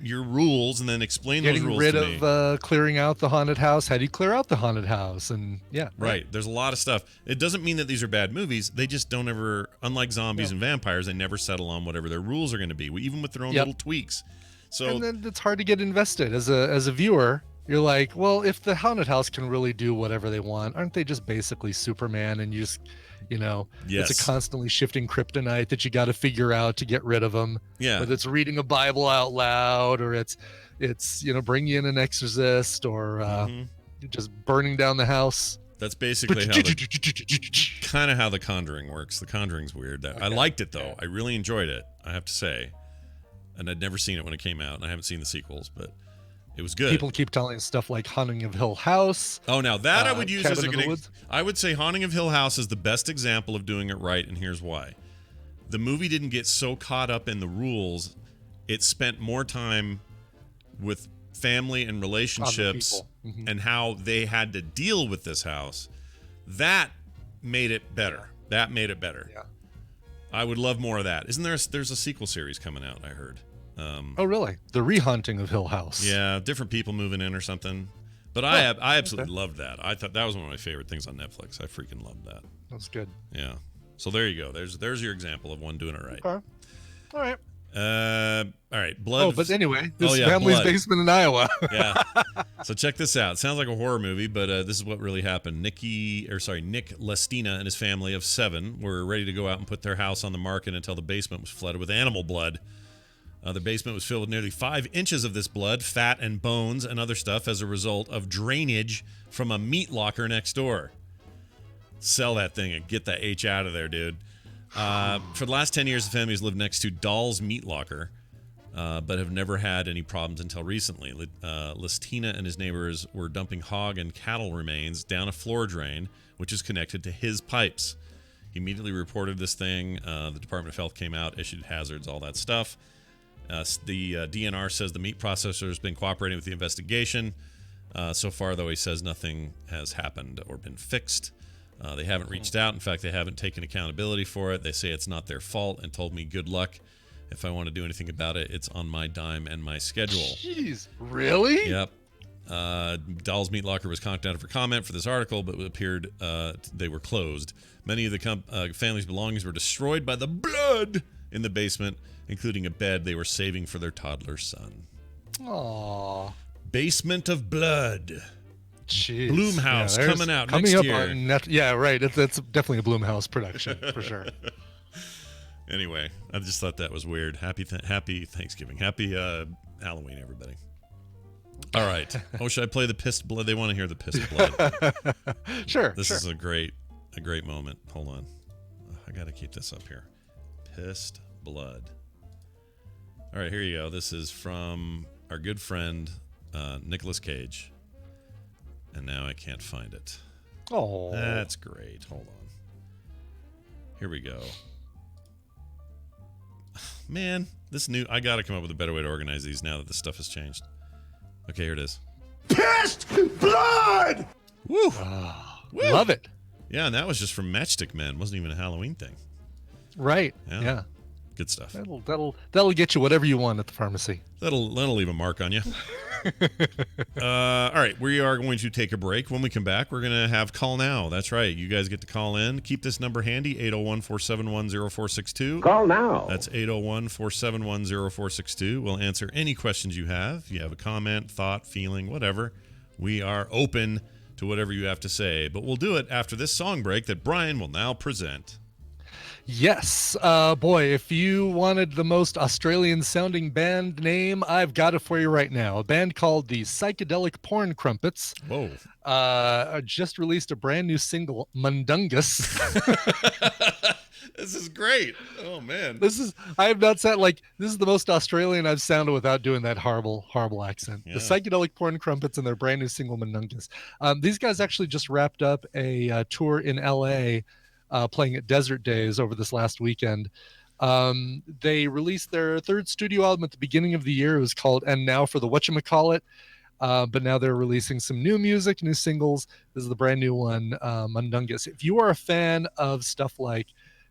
your rules and then explain those getting rules rid to me. of clearing out the haunted house. How do you clear out the haunted house? And yeah, Right. There's a lot of stuff. It doesn't mean that these are bad movies. They just don't ever, unlike zombies and vampires, they never settle on whatever their rules are going to be, even with their own Yep. little tweaks. So And then it's hard to get invested as a viewer. you're like, well, if the haunted house can really do whatever they want, aren't they just basically Superman? And you just, Yes. it's a constantly shifting kryptonite that you got to figure out to get rid of them. Yeah. Whether it's reading a Bible out loud, or it's bringing in an exorcist, or just burning down the house. That's basically kind of how The Conjuring works. The Conjuring's weird. I liked it though. I really enjoyed it, I have to say. And I'd never seen it when it came out, and I haven't seen the sequels, but it was good. People keep telling us stuff like Haunting of Hill House. Oh, now that I would use as a Cabin in the good. Woods. I would say Haunting of Hill House is the best example of doing it right, and here's why. The movie didn't get so caught up in the rules; it spent more time with family and relationships and how they had to deal with this house. That made it better. Yeah. I would love more of that. Isn't there's a sequel series coming out, I heard. Oh, really? The Rehaunting of Hill House. Yeah, different people moving in or something. But I absolutely loved that. I thought that was one of my favorite things on Netflix. I freaking loved that. That's good. Yeah. So there you go. There's your example of one doing it right. Okay. All right. All right. Blood. Oh, but anyway, this yeah, family's blood. basement in Iowa. Yeah. So check this out. It sounds like a horror movie, but this is what really happened. Nick Lestina and his family of 7 were ready to go out and put their house on the market until the basement was flooded with animal blood. The basement was filled with nearly 5 inches of this blood, fat and bones and other stuff as a result of drainage from a meat locker next door. Sell that thing and get the H out of there, dude. For the last 10 years, the family has lived next to Dahl's Meat Locker, but have never had any problems until recently. Listina and his neighbors were dumping hog and cattle remains down a floor drain, which is connected to his pipes. He immediately reported this thing. The Department of Health came out, issued hazards, all that stuff. The DNR says the meat processor has been cooperating with the investigation. So far, though, he says nothing has happened or been fixed. They haven't reached out. In fact, they haven't taken accountability for it. They say it's not their fault and told me good luck. If I want to do anything about it, it's on my dime and my schedule. Jeez, really? Yep. Dahl's Meat Locker was contacted for comment for this article, but it appeared they were closed. Many of the family's belongings were destroyed by the blood in the basement, including a bed they were saving for their toddler son. Aww. Basement of Blood. Jeez. Bloomhouse there's- coming out coming next up year. On yeah, right. That's definitely a Bloomhouse production for sure. Anyway, I just thought that was weird. Happy Thanksgiving. Happy Halloween, everybody. All right. Oh, should I play the pissed blood? They want to hear the pissed blood. Sure. This sure. is a great moment. Hold on. I got to keep this up here. Pissed blood. All right, here you go. This is from our good friend Nicolas Cage. And now I can't find it. Oh. That's great. Hold on. Here we go. Man, I got to come up with a better way to organize these now that the stuff has changed. Okay, here it is. Pissed blood! Woo! Woo! Love it. Yeah, and that was just from Matchstick Men. Wasn't even a Halloween thing. Right. Yeah. Yeah. Good stuff. That'll get you whatever you want at the pharmacy. That'll leave a mark on you. All right, we are going to take a break. When we come back, we're going to have Call Now. That's right. You guys get to call in. Keep this number handy, 801-471-0462. Call now. That's 801-471-0462. We'll answer any questions you have. If you have a comment, thought, feeling, whatever, we are open to whatever you have to say. But we'll do it after this song break that Brian will now present. Yes. Boy, if you wanted the most Australian sounding band name, I've got it for you right now. A band called the Psychedelic Porn Crumpets. Whoa. Just released a brand new single, Mundungus. This is great. Oh, man. I have not said, this is the most Australian I've sounded without doing that horrible accent. Yeah. The Psychedelic Porn Crumpets and their brand new single, Mundungus. These guys actually just wrapped up a tour in LA, playing at Desert Days over this last weekend. They released their 3rd studio album at the beginning of the year. It was called And Now for the Whatchamacallit. But now they're releasing some new music, new singles. This is the brand new one, Mundungus. If you are a fan of stuff like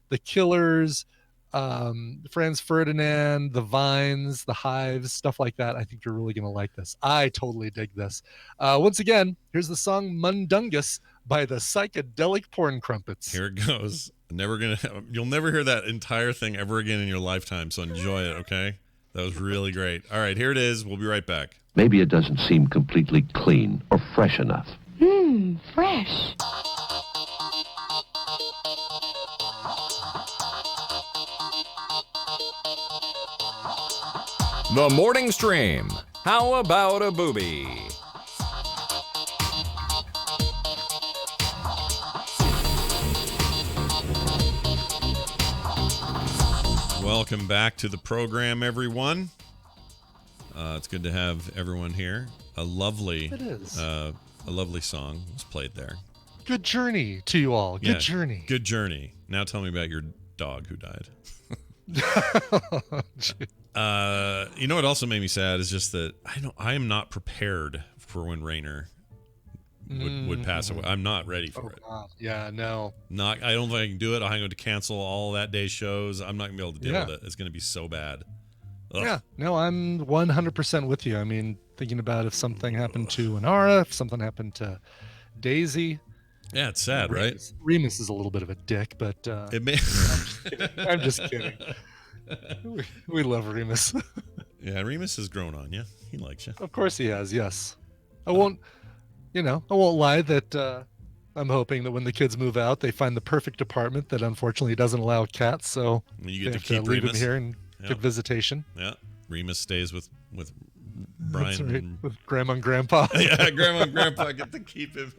The Killers, Franz Ferdinand, The Vines, The Hives, stuff like that, I think you're really going to like this. I totally dig this. Once again, here's the song Mundungus by the Psychedelic Porn Crumpets. Here it goes. You'll never hear that entire thing ever again in your lifetime, so enjoy it, okay? That was really great. All right, here it is. We'll be right back. Maybe it doesn't seem completely clean or fresh enough. Fresh. The Morning Stream. How about a booby? Welcome back to the program, everyone. It's good to have everyone here. A lovely song was played there. Good journey to you all. Good journey. Good journey. Now tell me about your dog who died. You know what also made me sad is just that I am not prepared for when Rainer would pass away. I'm not ready for it. Wow. Yeah, no. I don't think I can do it. I'm going to cancel all that day's shows. I'm not going to be able to deal with it. It's going to be so bad. Ugh. Yeah, no, I'm 100% with you. I mean, thinking about if something happened to Inara, if something happened to Daisy. Yeah, it's sad, right? Remus is a little bit of a dick, but It may. I'm just kidding. We love Remus. Yeah, Remus has grown on you. He likes you. Of course he has, yes. I won't lie that I'm hoping that when the kids move out, they find the perfect apartment that unfortunately doesn't allow cats, so You get to they keep have leave Remus. him here and get visitation. Yeah, Remus stays with Brian. That's right, and- with Grandma and Grandpa. Yeah, Grandma and Grandpa get to keep him.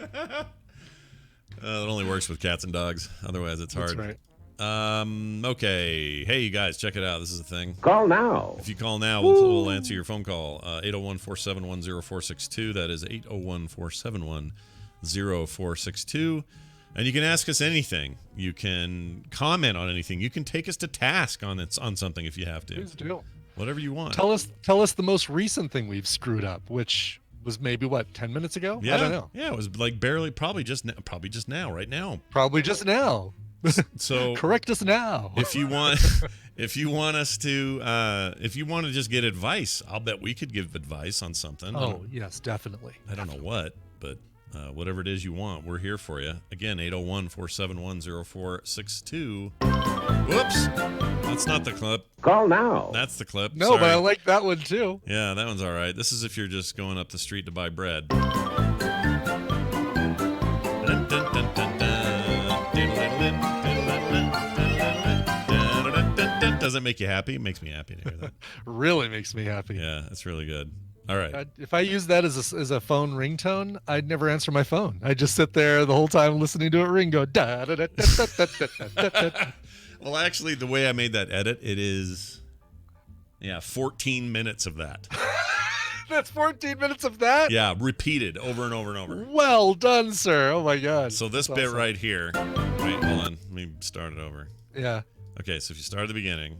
It only works with cats and dogs. Otherwise, it's hard. That's right. Okay. Hey, you guys, check it out. This is a thing. Call now. If you call now, we'll answer your phone call. 801-471-0462. That is 801-471-0462. And you can ask us anything. You can comment on anything. You can take us to task on something if you have to. Please do. Whatever you want. Tell us the most recent thing we've screwed up, which was maybe 10 minutes ago? Yeah. I don't know. Yeah, it was like probably just now, right now. Probably just now. So Correct us now. if you want us to if you want to just get advice, I'll bet we could give advice on something. Oh, yes, definitely. I don't know what, but whatever it is you want, we're here for you. Again, 801-471-0462. Whoops. That's not the clip. Call now. That's the clip. No, Sorry. but I like that one too. Yeah, that one's all right. This is if you're just going up the street to buy bread. Does that make you happy? It makes me happy to hear that. Really makes me happy. Yeah, that's really good. All right. If I use that as a phone ringtone, I'd never answer my phone. I'd just sit there the whole time listening to it ring, go da da da da da da da da. Well, actually, the way I made that edit, it is, 14 minutes of that. That's 14 minutes of that? Yeah, repeated over and over and over. Well done, sir. Oh my God. So this That's bit awesome. right here. Wait, hold on. Let me start it over. Yeah. Okay, so if you start at the beginning.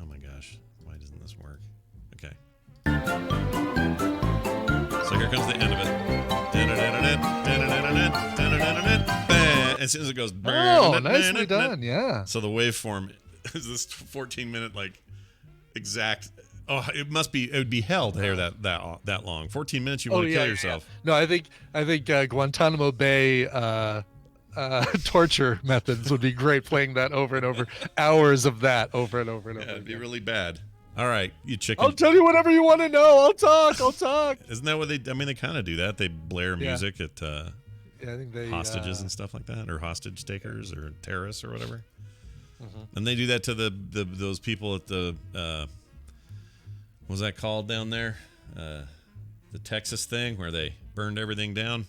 Oh my gosh, why doesn't this work? Okay. So here comes the end of it. As soon as it goes. Oh, nicely done. Yeah. So the waveform is this 14-minute exact. Oh, it would be hell to hear that long. 14 minutes, you want to kill yourself. No, I think Guantanamo Bay torture methods would be great, playing that over and over, hours of that over and over and over. Yeah, it'd be again. really bad. All right, you chicken. I'll tell you whatever you want to know. I'll talk. Isn't that what they? I mean, they kind of do that. They blare music at Yeah, I think they hostages and stuff like that, or hostage takers, or terrorists, or whatever. And they do that to those people at the what was that called down there? The Texas thing where they burned everything down.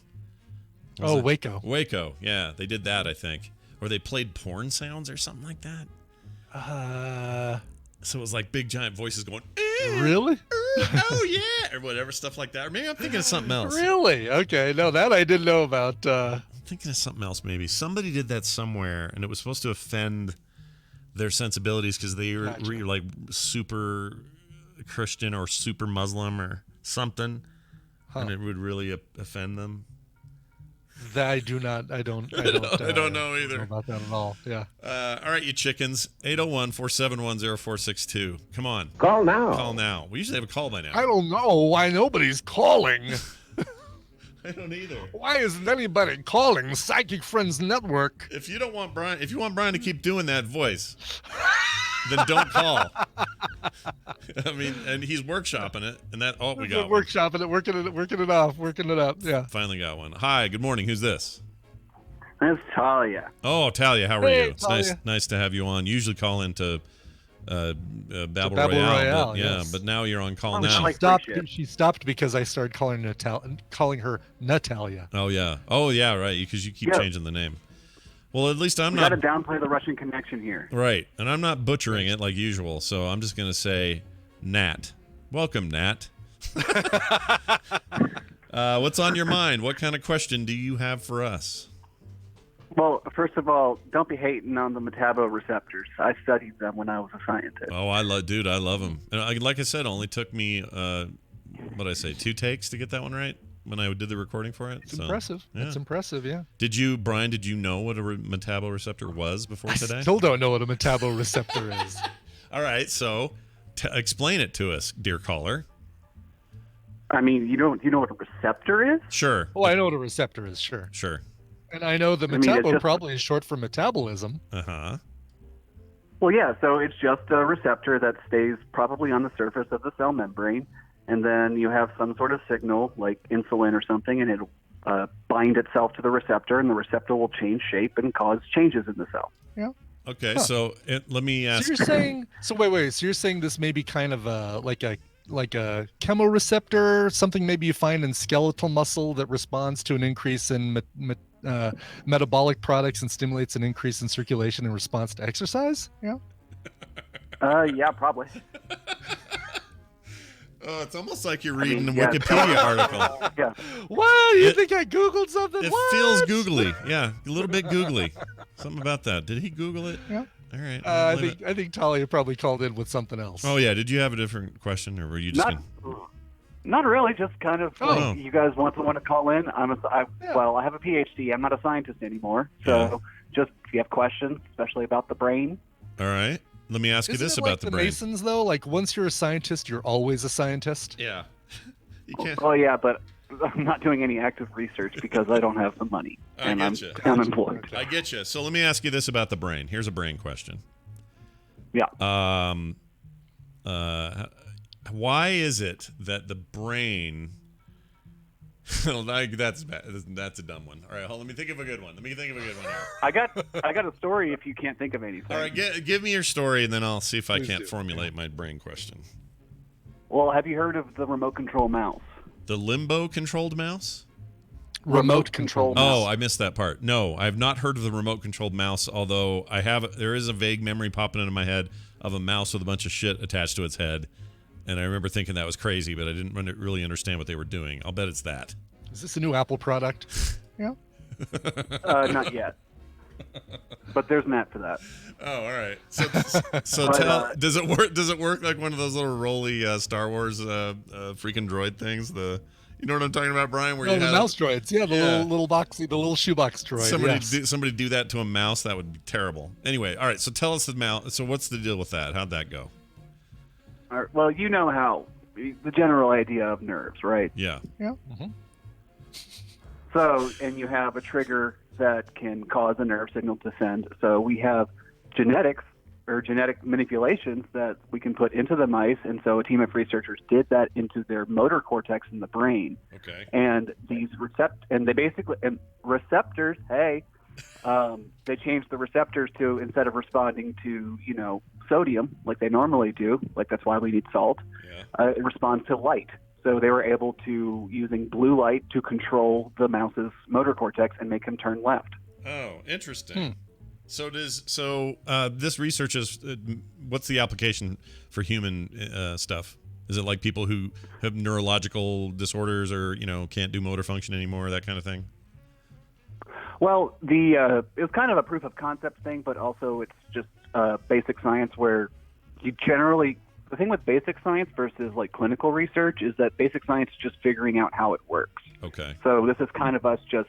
What was it? Waco. Waco, yeah, they did that, I think, or they played porn sounds or something like that. So it was like big giant voices going, Really? oh yeah, or whatever, stuff like that. Or maybe I'm thinking of something else. Really? Okay. No, that I didn't know about. I'm thinking of something else. Maybe somebody did that somewhere, and it was supposed to offend their sensibilities because they were like super Christian or super Muslim or something, and it would really offend them. That I do not. I don't. I don't know either. About that at all. Yeah. All right, you chickens. 801-471-0462. Come on. Call now. Call now. We usually have a call by now. I don't know why nobody's calling. I don't either. Why isn't anybody calling Psychic Friends Network? If you want Brian to keep doing that voice, then don't call. I mean, and he's workshopping it, and that we We're got one. workshopping it, working it up. Yeah. Finally got one. Hi, good morning. Who's this? It's Talia. Oh, Talia, how are Hey, you? It's Talia. nice to have you on. Usually call into Babel Babel Royale, Royale, but, yes. but now you're on call Oh, now. like She stopped because I started calling her Natalia. Oh yeah, right. Because you keep Yeah. changing the name. Well, at least I'm We not got to downplay the Russian connection here. right, and I'm not butchering it like usual. So I'm just gonna say, Nat. Welcome, Nat. What's on your mind? What kind of question do you have for us? Well, first of all, don't be hating on the metaboreceptors. I studied them when I was a scientist. Oh, I love them. And like I said, it only took me what I say 2 takes to get that one right when I did the recording for it. It's impressive. yeah. It's impressive, yeah. Brian? Did you know what a metaboreceptor was before today? I still don't know what a metaboreceptor is. All right, so explain it to us, dear caller. I mean, you know what a receptor is? Sure. Oh, I know what a receptor is, sure. Sure. And I know the I mean, it's metabo just- probably is short for metabolism. Uh-huh. Well, yeah, so it's just a receptor that stays probably on the surface of the cell membrane, and then you have some sort of signal, like insulin or something, and it'll bind itself to the receptor, and the receptor will change shape and cause changes in the cell. Yeah. Okay, Huh. so let me ask. So you're saying wait, so you're saying this may be kind of like a chemoreceptor, something maybe you find in skeletal muscle that responds to an increase in metabolic products and stimulates an increase in circulation in response to exercise? Yeah. Yeah, probably. Oh, it's almost like you're reading mean, a yeah. Wikipedia article. Yeah. What? You It- think I Googled something? It What? feels googly. Yeah, a little bit googly. Something about that. Did he Google it? Yeah. All right. I think Talia probably called in with something else. Oh yeah. Did you have a different question, or were you just? Not really, just kind of like Oh. you guys want someone to call in. I have a PhD. I'm not a scientist anymore. So just if you have questions, especially about the brain. All right. Let me ask you Isn't this it about like the the brain. Masons though? Like once you're a scientist, you're always a scientist. Yeah. You can't. Well, yeah, but I'm not doing any active research because I don't have the money and I'm getcha. unemployed. I get you. So let me ask you this about the brain. Here's a brain question. Yeah. Why is it that the brain? Well, that's bad. That's a dumb one. All right, hold on, let me think of a good one. Here. I got a story if you can't think of anything. All right, give me your story, and then I'll see if I Please can't do. formulate my brain question. Well, have you heard of the remote control mouse? The limbo-controlled mouse? Remote control. Oh, I missed that part. No, I have not heard of the remote-controlled mouse. Although there is a vague memory popping into my head of a mouse with a bunch of shit attached to its head, and I remember thinking that was crazy, but I didn't really understand what they were doing. I'll bet it's that. Is this a new Apple product? Yeah. Not yet. But there's an app for that. Oh, all right. So But, does it work? Does it work like one of those little roly Star Wars freaking droid things? You know what I'm talking about, Brian? Where No, you the had mouse droids. Yeah, the little shoebox droid. yes. somebody do that to a mouse? That would be terrible. Anyway, all right. So tell us the mouse. So what's the deal with that? How'd that go? All right, well, you know how the general idea of nerves, right? Yeah. Yeah. Mhm. So, and you have a trigger that can cause a nerve signal to send. So we have genetics or genetic manipulations that we can put into the mice. And so a team of researchers did that into their motor cortex in the brain. Okay. And these receptors, hey, they changed the receptors to, instead of responding to, sodium like they normally do, like that's why we need salt, it responds to light. So they were able to, using blue light, to control the mouse's motor cortex and make him turn left. Oh, interesting. So this research is what's the application for human stuff? Is it like people who have neurological disorders or can't do motor function anymore, that kind of thing? Well, it was kind of a proof of concept thing, but also it's just basic science where you generally. The thing with basic science versus like clinical research is that basic science is just figuring out how it works. Okay. So this is kind of us just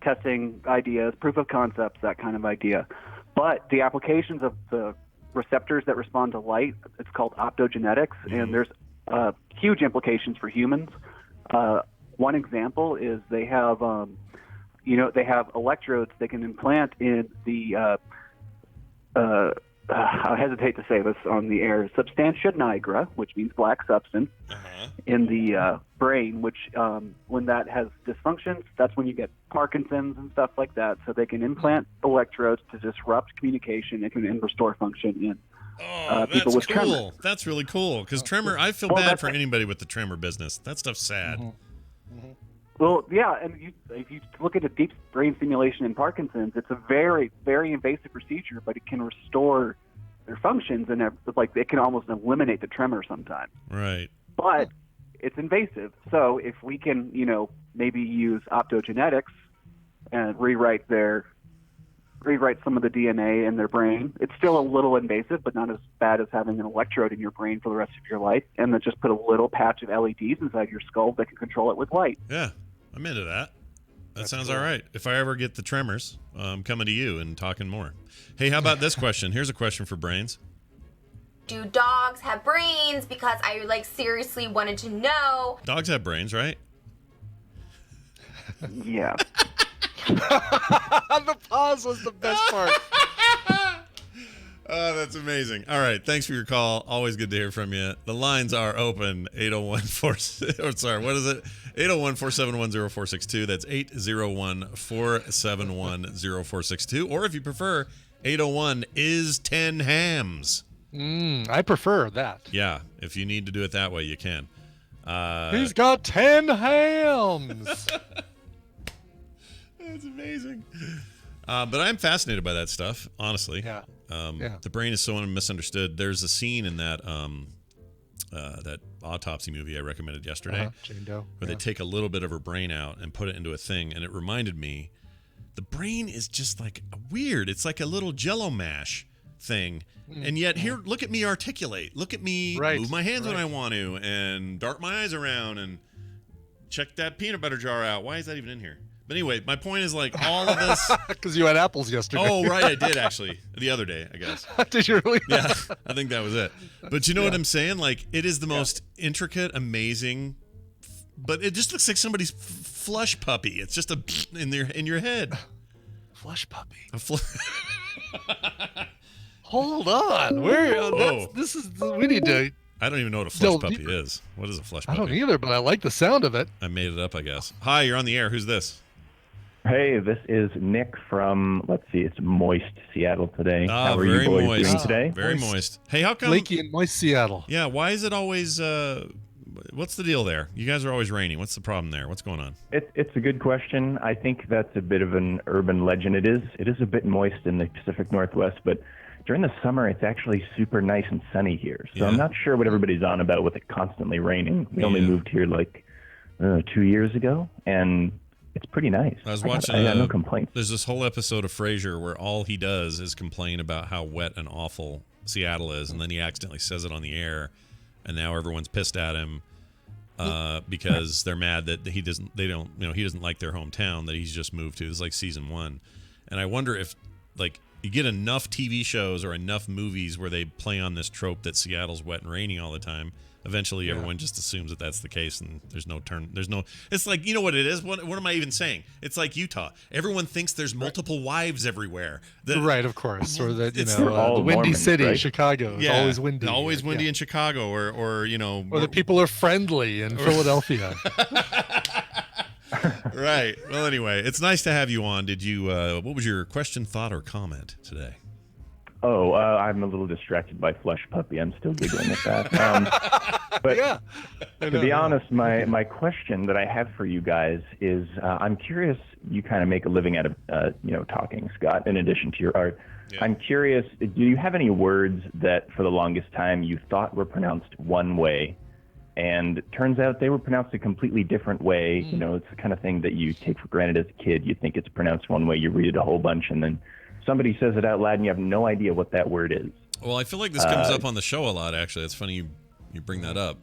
testing ideas, proof of concepts, that kind of idea. But the applications of the receptors that respond to light, it's called optogenetics, and there's huge implications for humans. One example is they have, they have electrodes they can implant in the I hesitate to say this on the air, substantia nigra, which means black substance, in the brain, which when that has dysfunctions, that's when you get Parkinson's and stuff like that. So they can implant electrodes to disrupt communication and restore function in people with tremor. Cool. That's really cool, because tremor, I feel bad for anybody with the tremor business. That stuff's sad. Well, yeah, and if you look at a deep brain stimulation in Parkinson's, it's a very, very invasive procedure, but it can restore their functions, and it can almost eliminate the tremor sometimes. Right. But it's invasive. So if we can, maybe use optogenetics and rewrite some of the DNA in their brain, it's still a little invasive, but not as bad as having an electrode in your brain for the rest of your life, and then just put a little patch of LEDs inside your skull that can control it with light. Yeah, I'm into that. That sounds all right. If I ever get the tremors, I'm coming to you and talking more. Hey, how about this question? Here's a question for Brains. Do dogs have brains? Because I seriously wanted to know. Dogs have brains, right? Yeah. The pause was the best part. Oh, that's amazing. All right. Thanks for your call. Always good to hear from you. The lines are open. 801-471-0462. That's 801-471-0462. Or if you prefer, 801 is 10 hams. I prefer that. Yeah. If you need to do it that way, you can. He's got 10 hams. That's amazing. But I'm fascinated by that stuff, honestly. Yeah. The brain is so misunderstood. There's a scene in that that autopsy movie I recommended yesterday, Jane Doe, where they take a little bit of her brain out and put it into a thing, and it reminded me, the brain is just weird. It's like a little Jello mash thing, and yet here, look at me articulate. Look at me move my hands when I want to, and dart my eyes around, and check that peanut butter jar out. Why is that even in here? But anyway, my point is all of this. Because you had apples yesterday. Oh, right. I did, actually. The other day, I guess. Did you really? Yeah. I think that was it. But you know what I'm saying? It is the most intricate, amazing, but it just looks like somebody's flush puppy. It's just in your head. Flush puppy. A Hold on. We need to. I don't even know what a flush puppy is. What is a flush puppy? I don't either, but I like the sound of it. I made it up, I guess. Hi, you're on the air. Who's this? Hey, this is Nick from, it's moist Seattle today. How are you boys doing today? Very moist. Hey, how come? Flaky and moist Seattle. Yeah, why is it always, what's the deal there? You guys are always raining. What's the problem there? What's going on? It's a good question. I think that's a bit of an urban legend. It is a bit moist in the Pacific Northwest, but during the summer, it's actually super nice and sunny here. So I'm not sure what everybody's on about with it constantly raining. We only moved here 2 years ago, and it's pretty nice. I was watching. I got no complaints. There's this whole episode of Frasier where all he does is complain about how wet and awful Seattle is, and then he accidentally says it on the air, and now everyone's pissed at him because they're mad that he doesn't like their hometown that he's just moved to. This is like season 1, and I wonder if you get enough TV shows or enough movies where they play on this trope that Seattle's wet and raining all the time. Eventually, everyone just assumes that that's the case, and there's no turn. It's like, you know what it is? What am I even saying? It's like Utah. Everyone thinks there's multiple wives everywhere. Right, of course. Or that, the Windy Mormons, City, right? Chicago. It's always windy. Always windy in Chicago, or Or the people are friendly in Philadelphia. Right. Well, anyway, it's nice to have you on. Did you? What was your question, thought, or comment today? Oh, I'm a little distracted by Flush Puppy. I'm still giggling at that. But to be honest, my question that I have for you guys is, I'm curious. You kind of make a living out of talking, Scott. In addition to your art, I'm curious. Do you have any words that, for the longest time, you thought were pronounced one way? And it turns out they were pronounced a completely different way. It's the kind of thing that you take for granted as a kid. You think it's pronounced one way, you read it a whole bunch, and then somebody says it out loud, and you have no idea what that word is. Well, I feel like this comes up on the show a lot, actually. It's funny you bring that up.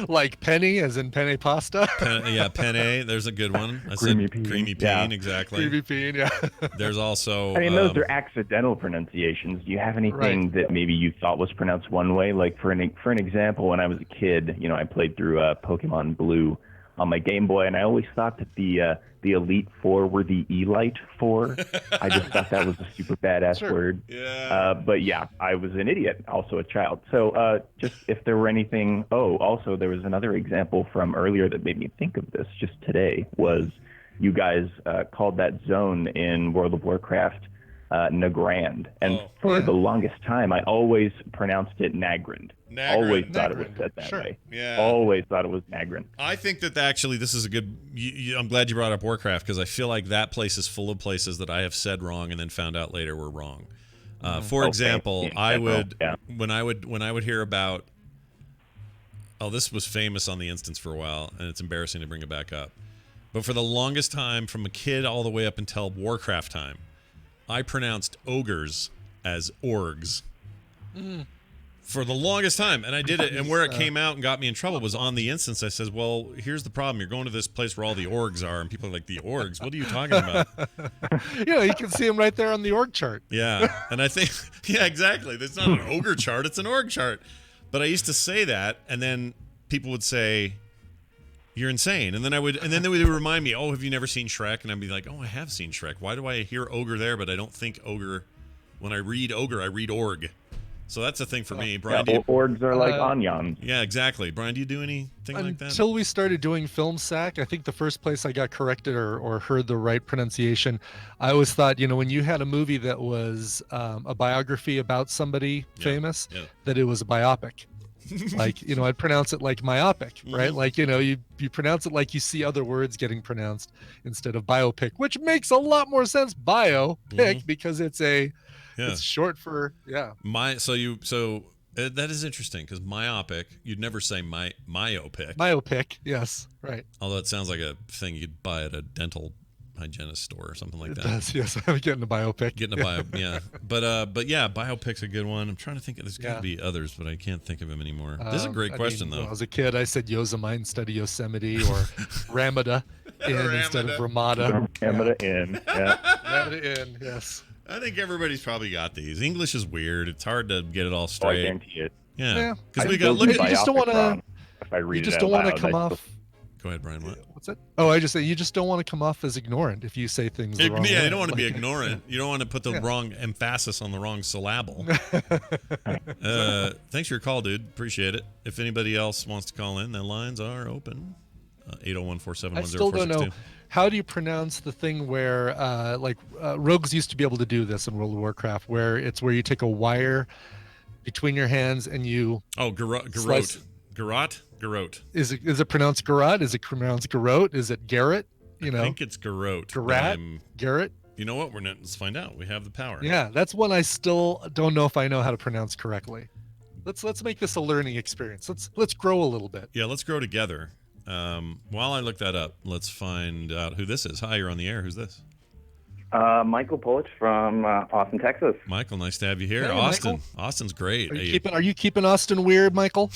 Like penny, as in penne pasta? Penne. There's a good one. Creamy peen. Creamy peen, exactly. Creamy peen, yeah. There's also... those are accidental pronunciations. Do you have anything that maybe you thought was pronounced one way? Like, for an example, when I was a kid, I played through Pokemon Blue on my Game Boy, and I always thought that the Elite Four were the Elite Four. I just thought that was a super badass word. Yeah. But yeah, I was an idiot, also a child. So just if there were anything. Oh, also there was another example from earlier that made me think of this just today. Was you guys called that zone in World of Warcraft Nagrand, and for the longest time I always pronounced it Nagrand. Always thought it was said that way. Yeah. Always thought it was Nagrand. I think that actually this is a good. I'm glad you brought up Warcraft because I feel like that place is full of places that I have said wrong and then found out later were wrong. For example, I would when I would hear about. Oh, this was famous on the instance for a while, and it's embarrassing to bring it back up. But for the longest time, from a kid all the way up until Warcraft time, I pronounced ogres as orgs. For the longest time, and I did it, and where it came out and got me in trouble was on the instance. I said, well, here's the problem. You're going to this place where all the orgs are, and people are like, the orgs? What are you talking about? Yeah, you can see them right there on the org chart. Yeah, and I think, yeah, exactly. There's not an ogre chart, it's an org chart. But I used to say that, and then people would say, you're insane. And then they would remind me, oh, have you never seen Shrek? And I'd be like, oh, I have seen Shrek. Why do I hear ogre there, but I don't think ogre? When I read ogre, I read org. So that's a thing for me. Brian, orgs are like onions. Yeah, exactly. Brian, do you do anything like that? Until we started doing Film Sack, I think the first place I got corrected or heard the right pronunciation, I always thought, when you had a movie that was a biography about somebody famous, that it was a biopic. Like, I'd pronounce it like myopic, right? Like, you pronounce it like you see other words getting pronounced instead of biopic, which makes a lot more sense, biopic, because it's it's short for, that is interesting because myopic, you'd never say myopic. Myopic, yes, right. Although it sounds like a thing you'd buy at a dental hygienist store or something like that. It does, yes. I'm getting a biopic. Yeah. But yeah, biopic's a good one. I'm trying to think. There's got to be others, but I can't think of them anymore. This is a great question, though. When I was a kid, I said Yosemite instead of Yosemite, or Ramada instead of Ramada. Ramada Inn, yeah. Ramada Inn, yes. I think everybody's probably got these. English is weird. It's hard to get it all straight. I guarantee it. Yeah. Because we got you just don't want to. You just don't want to come off. Go ahead, Brian. What? What's it? Oh, I just say you just don't want to come off as ignorant if you say things the wrong way. Yeah, you don't want to be ignorant. You don't want to put the wrong emphasis on the wrong syllable. Thanks for your call, dude. Appreciate it. If anybody else wants to call in, the lines are open. 801-471-0462. I still don't know. How do you pronounce the thing where, rogues used to be able to do this in World of Warcraft, where it's where you take a wire between your hands and you... Oh, garrote. Garrote. Is it pronounced garrote? Is it pronounced garrote? Is it Garrett? I think it's garrote. Garrett? You know what? Let's find out. We have the power. Yeah, that's one I still don't know if I know how to pronounce correctly. Let's make this a learning experience. Let's grow a little bit. Yeah, let's grow together. While I look that up, let's find out who this is. Hi, you're on the air. Who's this? Michael Polich from Austin, Texas. Michael, nice to have you here. Hey, Austin. Michael. Austin's great. Are you keeping Austin weird, Michael?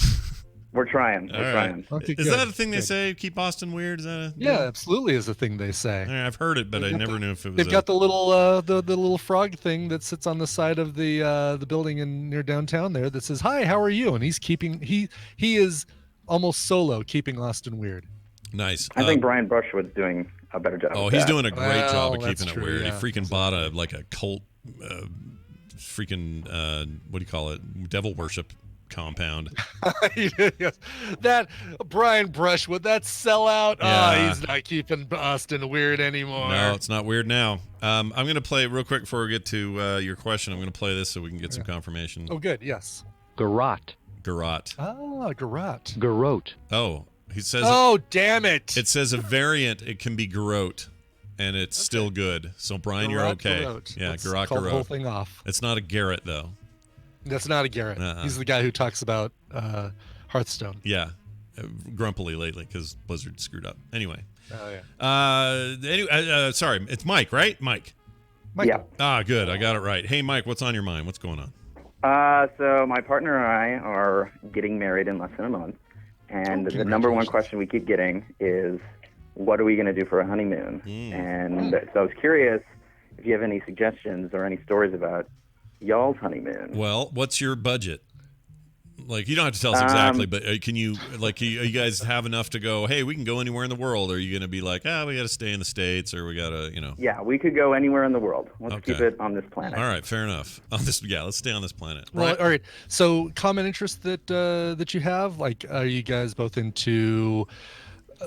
We're trying. We're trying. Okay, is that a thing they say? Keep Austin weird? Is that yeah, absolutely is a thing they say. I've heard it, but I never knew if it was. They've got the little the little frog thing that sits on the side of the building near downtown there that says, "Hi, how are you?" And he's keeping he is almost solo keeping Austin weird. Nice. I think Brian Brushwood's doing a better job. Oh, he's doing a great job of keeping it weird. Yeah. He freaking bought a cult, freaking what do you call it? Devil worship compound. Yes. That Brian Brushwood, that sellout. Yeah. Oh, he's not keeping Austin weird anymore. No, it's not weird now. I'm going to play real quick before we get to your question. I'm going to play this so we can get some confirmation. Oh, good. Yes. Garrote. Garrote. Ah, garrote. Garrote. Oh, he says. Oh, damn it! It says a variant. It can be garrote, and it's still good. So Brian, you're okay. Garrote. Yeah, Let's garrote. call the whole thing off. It's not a Garrett though. That's not a Garrett. He's the guy who talks about Hearthstone. Yeah, grumpily lately because Blizzard screwed up. Anyway. Oh yeah. Sorry, it's Mike, right? Mike. Yeah. Ah, good. I got it right. Hey, Mike, what's on your mind? What's going on? So my partner and I are getting married in less than a month, and the number one question we keep getting is, what are we going to do for a honeymoon? And so I was curious if you have any suggestions or any stories about y'all's honeymoon. Well, what's your budget? Like, you don't have to tell us exactly, but can you, like, you guys have enough to go, hey, we can go anywhere in the world? Or are you going to be like, we got to stay in the States, or we got to, Yeah, we could go anywhere in the world. Let's keep it on this planet. All right, fair enough. Let's stay on this planet. Well, Right. all right. So, common interest that you have, like, are you guys both into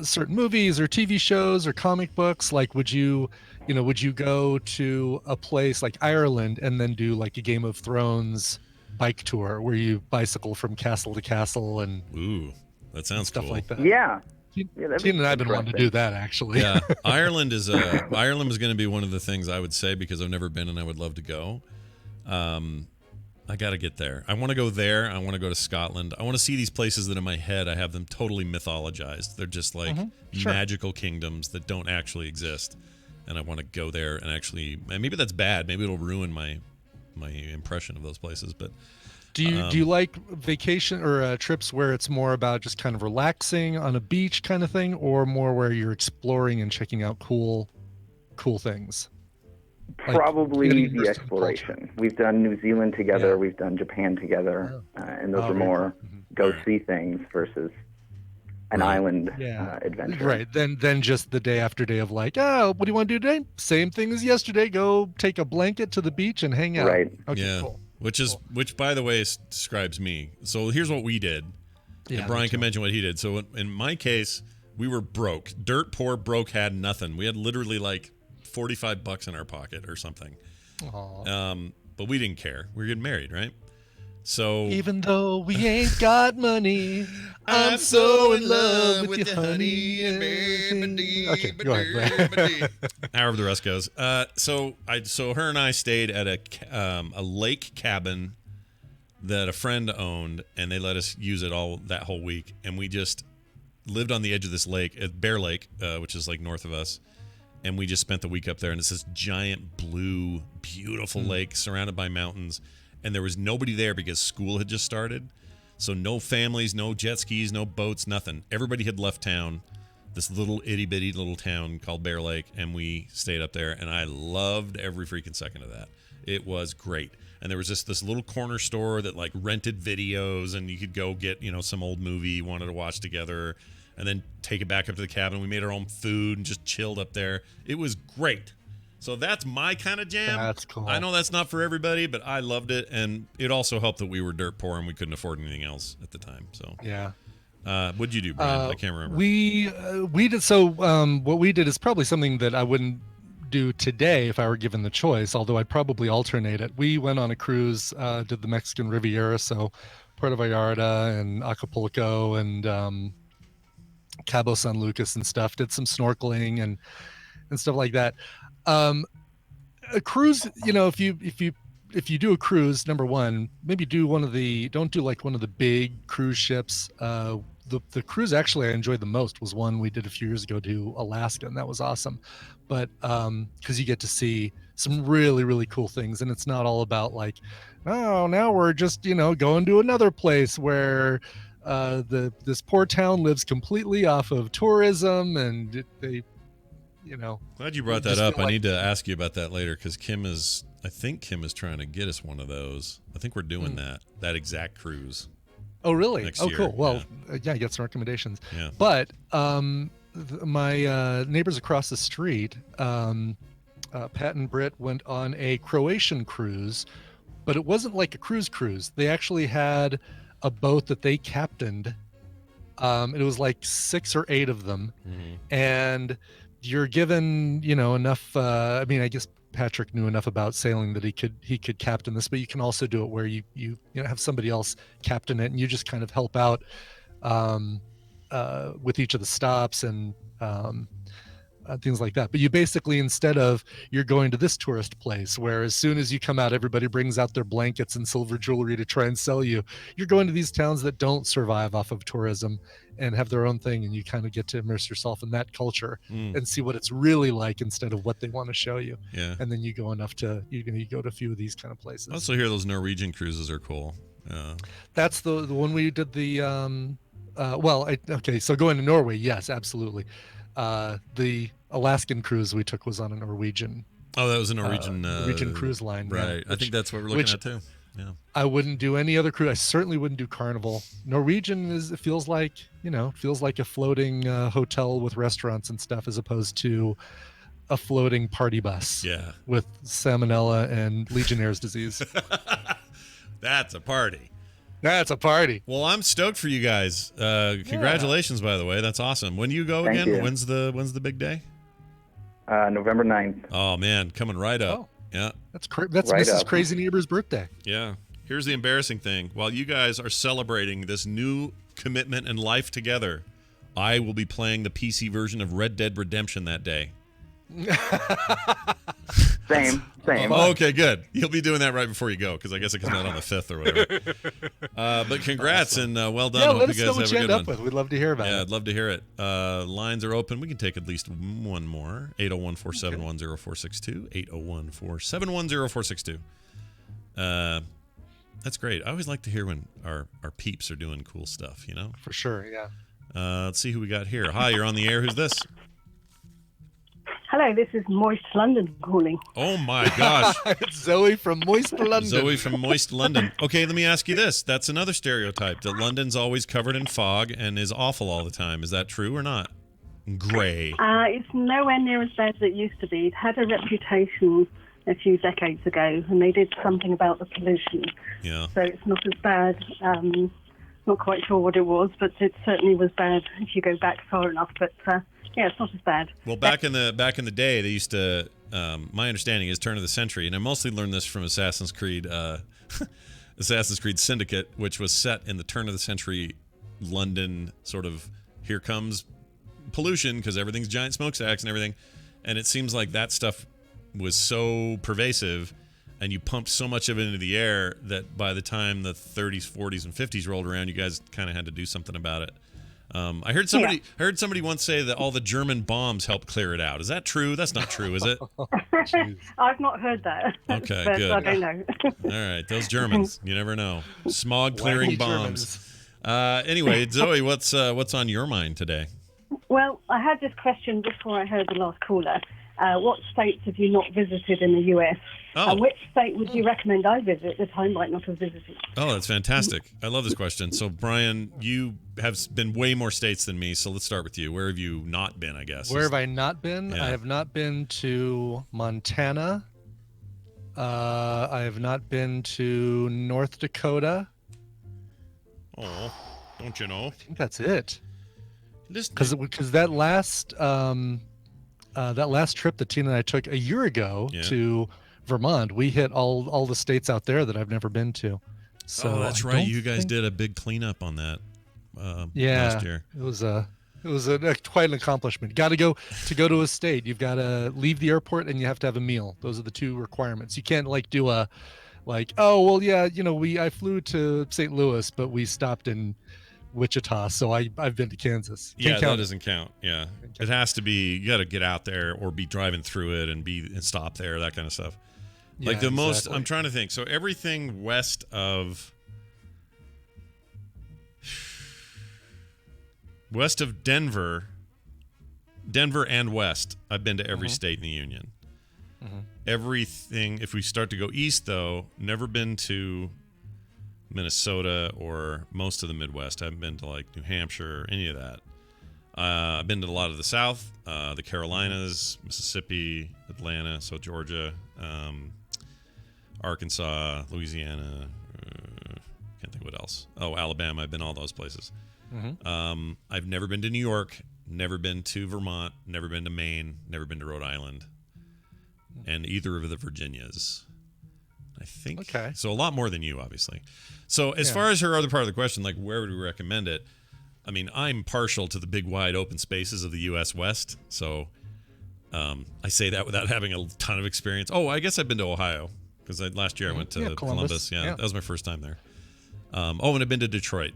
certain movies or TV shows or comic books? Like, would you go to a place like Ireland and then do like a Game of Thrones bike tour where you bicycle from castle to castle and that sounds stuff cool. like that? Yeah. Tina and I have been wanting to do that, actually. Yeah, Ireland is going to be one of the things I would say, because I've never been and I would love to go. I got to get there. I want to go there. I want to go to Scotland. I want to see these places that in my head I have them totally mythologized. They're just like magical kingdoms that don't actually exist, and I want to go there and actually. And maybe that's bad. Maybe it'll ruin my impression of those places. But do you like vacation or trips where it's more about just kind of relaxing on a beach kind of thing, or more where you're exploring and checking out cool things? Probably the exploration. We've done New Zealand together. We've done Japan together, and those are more go see things versus an island adventure. Right. Then just the day after day of like, what do you want to do today? Same thing as yesterday. Go take a blanket to the beach and hang out. Right. Okay, yeah. cool. Which by the way describes me. So here's what we did. Yeah, and Brian can mention what he did. So in my case, we were broke, dirt poor, broke, had nothing. We had literally like $45 in our pocket or something. But we didn't care. We were getting married, right? So even though we ain't got money, I'm so in love with you, honey. Okay, go ahead. However the rest goes. So her and I stayed at a lake cabin that a friend owned, and they let us use it all that whole week. And we just lived on the edge of this lake, at Bear Lake, which is like north of us. And we just spent the week up there, and it's this giant blue, beautiful lake surrounded by mountains. And there was nobody there because school had just started. So no families, no jet skis, no boats, nothing. Everybody had left town, this little itty-bitty little town called Bear Lake, and we stayed up there, and I loved every freaking second of that. It was great. And there was just this little corner store that like rented videos, and you could go get, some old movie you wanted to watch together, and then take it back up to the cabin. We made our own food and just chilled up there. It was great. So that's my kind of jam. That's cool. I know that's not for everybody, but I loved it, and it also helped that we were dirt poor and we couldn't afford anything else at the time. So yeah. What'd you do, Brian? I can't remember. We did so. What we did is probably something that I wouldn't do today if I were given the choice. Although I'd probably alternate it. We went on a cruise, did the Mexican Riviera, so Puerto Vallarta and Acapulco and Cabo San Lucas and stuff. Did some snorkeling and stuff like that. A cruise, if you do a cruise, number one, maybe don't do like one of the big cruise ships. The cruise actually I enjoyed the most was one we did a few years ago to Alaska, and that was awesome. But because you get to see some really, really cool things, and it's not all about like, oh, now we're just going to another place where this poor town lives completely off of tourism, and they glad you brought that up. I need to ask you about that later, because I think Kim is trying to get us one of those. I think we're doing that exact cruise. Oh, really? Next year. Year. Cool. Well, yeah, get some recommendations. Yeah. But my neighbors across the street, Pat and Britt, went on a Croatian cruise, but it wasn't like a cruise. They actually had a boat that they captained. It was like 6 or 8 of them, and you're given, enough. I guess Patrick knew enough about sailing that he could captain this, but you can also do it where you have somebody else captain it, and you just kind of help out with each of the stops and things like that. But you basically, instead of you're going to this tourist place where as soon as you come out, everybody brings out their blankets and silver jewelry to try and sell you, you're going to these towns that don't survive off of tourism and have their own thing, and you kind of get to immerse yourself in that culture and see what it's really like instead of what they want to show you. Yeah. And then you go you go to a few of these kind of places. I also hear those Norwegian cruises are cool. That's the one we did the so going to Norway, yes, absolutely. The Alaskan cruise we took was on a Norwegian. Oh, that was a Norwegian cruise line, right? I think that's what we're looking at too. Yeah. I wouldn't do any other cruise. I certainly wouldn't do Carnival. Norwegian it feels like a floating hotel with restaurants and stuff, as opposed to a floating party bus. Yeah. With salmonella and Legionnaire's disease. That's a party. That's a party. Well, I'm stoked for you guys. Congratulations, by the way. That's awesome. When you go Thank again? you. When's the big day? November 9th. Oh man, coming right up. Oh. Yeah. That's Right Mrs. up. Crazy Neighbor's birthday. Yeah. Here's the embarrassing thing. While you guys are celebrating this new commitment and life together, I will be playing the PC version of Red Dead Redemption that day. Same. Oh, okay, good. You'll be doing that right before you go, because I guess it comes out on the 5th or whatever. But congrats and well done. Yeah, Hope let you us guys know have what a you good end up one. with. We'd love to hear about Yeah, it. I'd love to hear it. Lines are open. We can take at least one more. 801-471-0462. 801-471-0462. That's great. I always like to hear when our peeps are doing cool stuff, you know? For sure, yeah. Let's see who we got here. Hi, you're on the air. Who's this? Hello, this is Moist London calling. Oh my gosh. It's Zoe from Moist London. Zoe from Moist London. Okay, let me ask you this. That's another stereotype, that London's always covered in fog and is awful all the time. Is that true or not? Gray. It's nowhere near as bad as it used to be. It had a reputation a few decades ago, and they did something about the pollution. Yeah. So it's not as bad. Not quite sure what it was, but it certainly was bad if you go back far enough. But yeah, it's not as bad. Well, back in the day, they used to. My understanding is turn of the century, and I mostly learned this from Assassin's Creed, Assassin's Creed Syndicate, which was set in the turn of the century London. Sort of, here comes pollution because everything's giant smokestacks and everything, and it seems like that stuff was so pervasive, and you pumped so much of it into the air that by the time the 30s, 40s, and 50s rolled around, you guys kind of had to do something about it. I heard somebody once say that all the German bombs helped clear it out. Is that true? That's not true, is it? I've not heard that. Okay, but good. I don't know. All right, those Germans, you never know. Smog clearing Wacky bombs. Anyway, Zoe, what's on your mind today? Well, I had this question before I heard the last caller. What states have you not visited in the US? Oh. And which state would you recommend I visit that I might not have visited? Oh, that's fantastic. I love this question. So, Brian, you have been way more states than me, so let's start with you. Where have you not been, I guess? Where have I not been? Yeah. I have not been to Montana. I have not been to North Dakota. Oh, don't you know? I think that's it. Listen, Because that last trip that Tina and I took a year ago to Vermont, we hit all the states out there that I've never been to. So that's I right. don't You guys think- did a big cleanup on that. Yeah, last year. it was quite an accomplishment. Got to go to a state. You've got to leave the airport and you have to have a meal. Those are the two requirements. You can't do I flew to St. Louis, but we stopped in Wichita, so I've been to Kansas. Yeah, Can't that count it. doesn't count. Yeah, it has to be. You got to get out there or be driving through it and stop there, that kind of stuff. Yeah, Like the most. exactly. I'm trying to think. So everything west of Denver and west, I've been to every state in the union. Everything. If we start to go east, though, never been to Minnesota or most of the Midwest. I haven't been to like New Hampshire or any of that. I've been to a lot of the South, the Carolinas, Mississippi, Atlanta, so Georgia, Arkansas, Louisiana. Can't think what else. Oh, Alabama. I've been all those places. I've never been to New York, never been to Vermont, never been to Maine, never been to Rhode Island, and either of the Virginias. I think. Okay. So a lot more than you, obviously. So as far as her other part of the question, like where would we recommend it? I mean, I'm partial to the big, wide open spaces of the U.S. West. So I say that without having a ton of experience. Oh, I guess I've been to Ohio because last year I went to Columbus. Yeah, that was my first time there. And I've been to Detroit.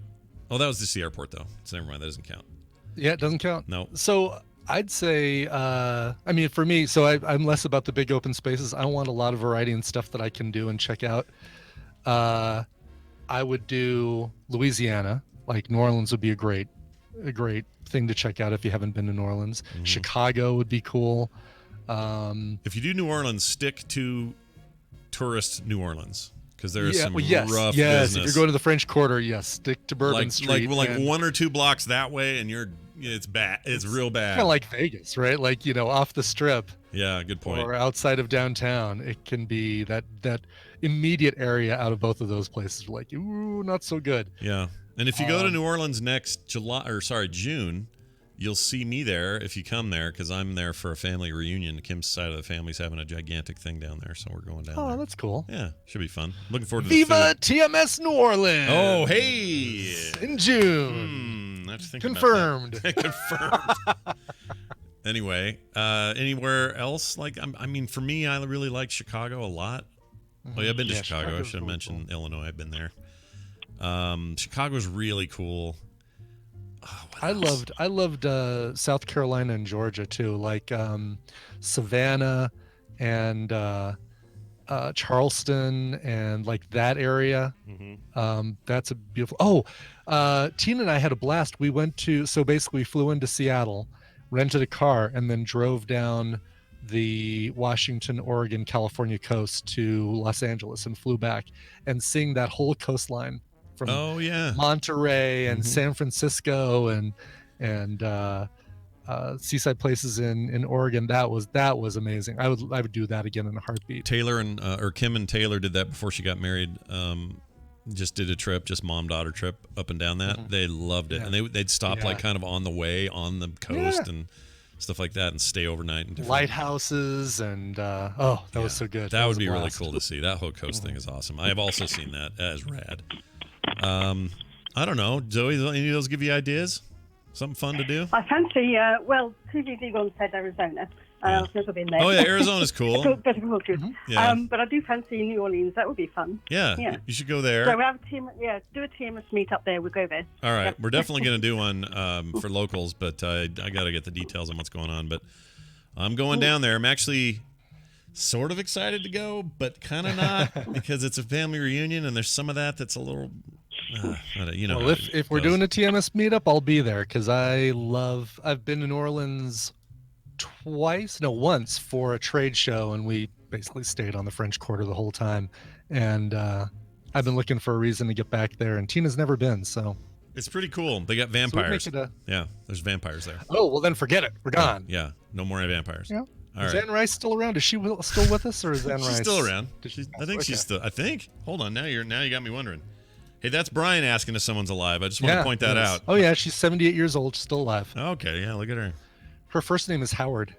Oh, that was just the airport, though. So never mind. That doesn't count. Yeah, it doesn't count. No. So I'd say, for me, so I'm less about the big open spaces. I want a lot of variety and stuff that I can do and check out. I would do Louisiana. Like New Orleans would be a great thing to check out if you haven't been to New Orleans. Chicago would be cool. If you do New Orleans, stick to tourist New Orleans because there's some yes, rough yes. business. If you're going to the French Quarter, yes, stick to Bourbon Street. Like and 1 or 2 blocks that way, and it's bad. It's real bad. Kind of like Vegas, right? Like, off the strip. Yeah, good point. Or outside of downtown, it can be that immediate area out of both of those places. Like, ooh, not so good. Yeah, and if you go to New Orleans next June, you'll see me there if you come there, because I'm there for a family reunion. Kim's side of the family's having a gigantic thing down there, so we're going down there. Oh, that's cool. Yeah, should be fun. Looking forward to Viva the food. TMS New Orleans. Oh, hey. In June. I have to think Confirmed. About that. Confirmed. Anyway, anywhere else? Like, I mean, for me, I really like Chicago a lot. Oh, yeah, I've been to Chicago. I should have mentioned Illinois. I've been there. Chicago's really cool. Oh, I loved South Carolina and Georgia too, like Savannah and Charleston and like that area. That's a beautiful. Tina and I had a blast. We basically flew into Seattle, rented a car, and then drove down the Washington, Oregon, California coast to Los Angeles and flew back, and seeing that whole coastline from Monterey and San Francisco and seaside places in Oregon. That was amazing. I would do that again in a heartbeat. Taylor or Kim and Taylor did that before she got married. Just did a trip, just mom-daughter trip up and down that. They loved it, and they'd stop like kind of on the way on the coast and stuff like that, and stay overnight in different lighthouses and that was so good. That would be really cool to see. That whole coast thing is awesome. I have also seen that. That is rad. I don't know, Zoe. Any of those give you ideas? Something fun to do? I fancy, TBD Gone said Arizona. I've never been there. Oh yeah, Arizona's cool. But I do fancy New Orleans. That would be fun. Yeah. You should go there. So we have a team. Yeah, do a TMS meet up there. We'll go there. All right, we're definitely going to do one for locals, but I got to get the details on what's going on. But I'm going down there. I'm actually sort of excited to go, but kind of not, because it's a family reunion, and there's some of that's a little. Well, if we're doing a TMS meetup, I'll be there, because I've been to New Orleans once for a trade show, and we basically stayed on the French Quarter the whole time, and I've been looking for a reason to get back there, and Tina's never been, so it's pretty cool. They got vampires. So there's vampires there. Oh, well then forget it, we're gone. Yeah, no more vampires. Yeah. All is right. Anne Rice still around? Is she still with us, or is Anne Rice? She's still around. I think she's still. I think. Hold on. Now you got me wondering. Hey, that's Brian asking if someone's alive. I just want to point that out. Oh yeah, she's 78 years old, still alive. Okay, yeah, look at her. Her first name is Howard.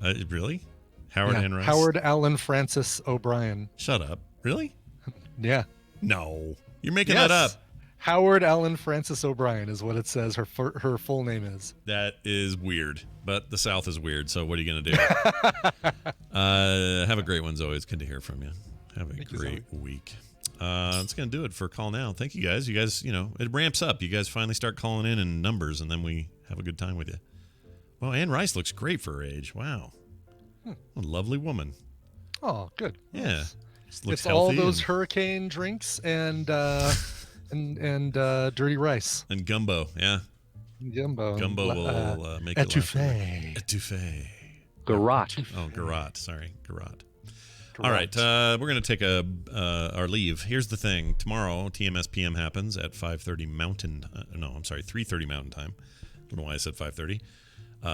Really? Howard Ann Rice? Howard Allen Francis O'Brien. Shut up. Really? Yeah. No, you're making that up. Howard Allen Francis O'Brien is what it says her full name is. That is weird, but the South is weird, so what are you going to do? Have a great one, Zoe. It's good to hear from you. Have a great week. That's going to do it for Call Now. Thank you guys. You guys, it ramps up. You guys finally start calling in numbers, and then we have a good time with you. Well, Anne Rice looks great for her age. Wow. A lovely woman. Oh, good. Yeah. It's all those hurricane drinks and dirty rice. And gumbo, yeah. Gumbo will make etouffee. Etouffee. Garot. Oh, garot. Sorry, garot. All right, we're going to take our leave. Here's the thing. Tomorrow, TMS PM happens at 5:30 Mountain. 3:30 Mountain Time. I don't know why I said 5:30.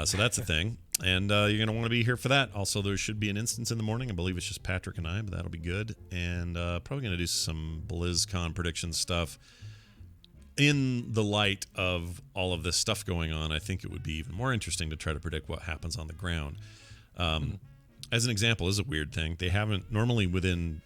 So that's the thing. And you're going to want to be here for that. Also, there should be an instance in the morning. I believe it's just Patrick and I, but that'll be good. And probably going to do some BlizzCon prediction stuff. In the light of all of this stuff going on, I think it would be even more interesting to try to predict what happens on the ground. As an example, this is a weird thing. They haven't normally within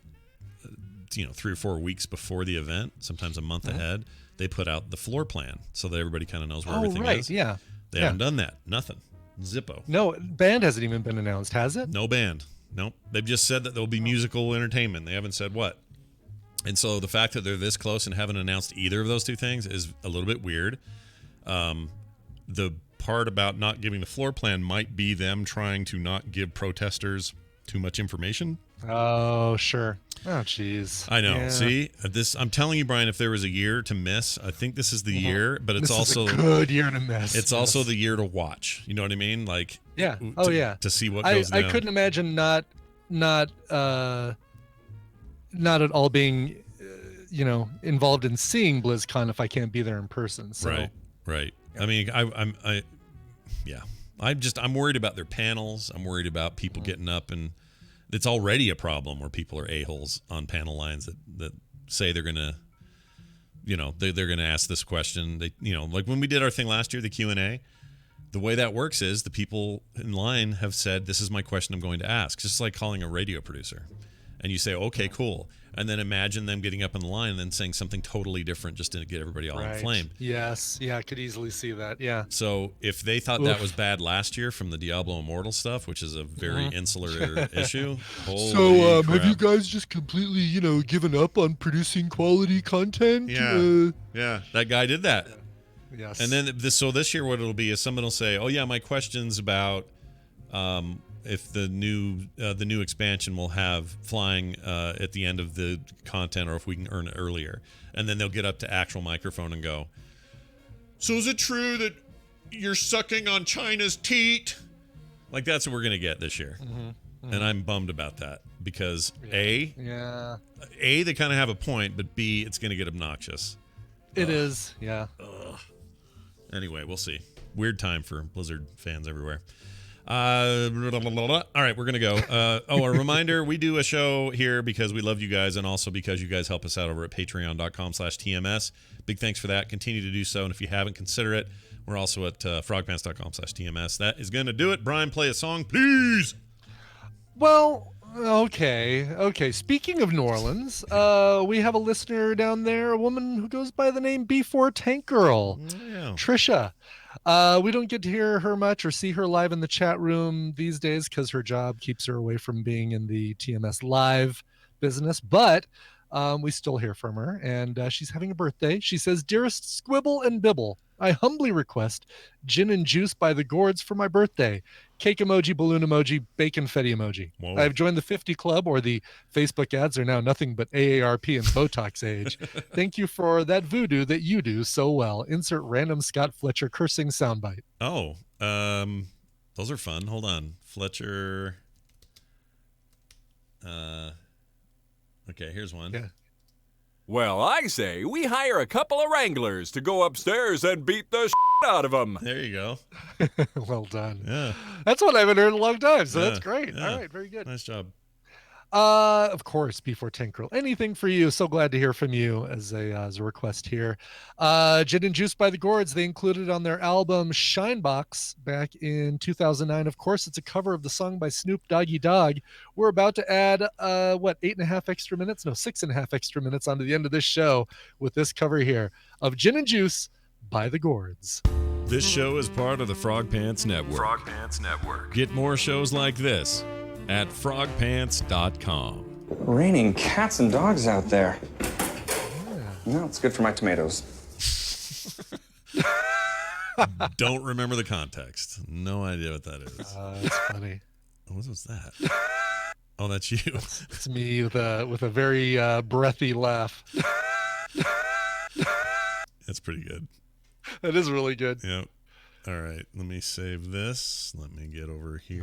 3 or 4 weeks before the event, sometimes a month ahead, they put out the floor plan so that everybody kind of knows where everything is. Yeah. They haven't done that. Nothing. Zippo. No, band hasn't even been announced, has it? No band. Nope. They've just said that there'll be musical entertainment. They haven't said what. And so the fact that they're this close and haven't announced either of those two things is a little bit weird. The part about not giving the floor plan might be them trying to not give protesters too much information. Oh, sure. Oh, jeez. I know. Yeah. See, I'm telling you, Brian, if there was a year to miss, I think this is the year, but it's also a good year to miss. It's also the year to watch. You know what I mean? Like, yeah. To see what goes down. I couldn't imagine not at all being involved in seeing BlizzCon if I can't be there in person. So. Right. I mean, I'm worried about their panels. I'm worried about people getting up, and it's already a problem where people are a-holes on panel lines that say they're gonna, they're gonna ask this question. They, like when we did our thing last year, the Q&A. The way that works is the people in line have said, "This is my question I'm going to ask." Just like calling a radio producer, and you say, "Okay, cool," and then imagine them getting up in the line and then saying something totally different just to get everybody all inflamed. Yes, yeah, I could easily see that. Yeah. So if they thought that was bad last year from the Diablo Immortal stuff, which is a very insular issue, so have you guys just completely, given up on producing quality content? Yeah, that guy did that. Yes. And then this year, what it'll be is someone will say, "Oh yeah, my question's about if the new expansion will have flying at the end of the content, or if we can earn it earlier." And then they'll get up to actual microphone and go, "So is it true that you're sucking on China's teat?" Like that's what we're gonna get this year, and I'm bummed about that because they kind of have a point, but B, it's gonna get obnoxious. It is, yeah. Anyway, we'll see. Weird time for Blizzard fans everywhere. All right, we're going to go. A reminder, we do a show here because we love you guys and also because you guys help us out over at patreon.com/TMS. Big thanks for that. Continue to do so. And if you haven't, consider it. We're also at frogpants.com/TMS. That is going to do it. Brian, play a song, please. Well, okay. Speaking of New Orleans, we have a listener down there, a woman who goes by the name B4 Tank Girl, Trisha. We don't get to hear her much or see her live in the chat room these days because her job keeps her away from being in the TMS live business, but we still hear from her, and she's having a birthday. She says, "Dearest Squibble and Bibble, I humbly request gin and juice by the gourds for my birthday. Cake emoji, balloon emoji, bacon fetty emoji. Whoa. I've joined the 50 Club, or the Facebook ads are now nothing but AARP and Botox age. Thank you for that voodoo that you do so well. Insert random Scott Fletcher cursing soundbite." Oh, those are fun. Hold on. Fletcher. Okay, here's one. Yeah. Well, I say we hire a couple of wranglers to go upstairs and beat the shit out of them. There you go. Well done. Yeah. That's what I haven't heard in a long time, so that's great. Yeah. All right, very good. Nice job. Of course, before Tank Girl, anything for you. So glad to hear from you as a request here. Gin and Juice by the Gourds, they included on their album Shinebox back in 2009. Of course, it's a cover of the song by Snoop Doggy Dogg. We're about to add 6.5 extra minutes onto the end of this show with this cover here of Gin and Juice by the Gourds. This show is part of the Frog Pants Network. Frog Pants Network. Get more shows like this at frogpants.com. Raining cats and dogs out there. No, it's good for my tomatoes. Don't remember the context. No idea what that is. That's funny. What was that? Oh, that's you. It's me with a very breathy laugh. That's pretty good. That is really good. Yep. All right. Let me save this. Let me get over here.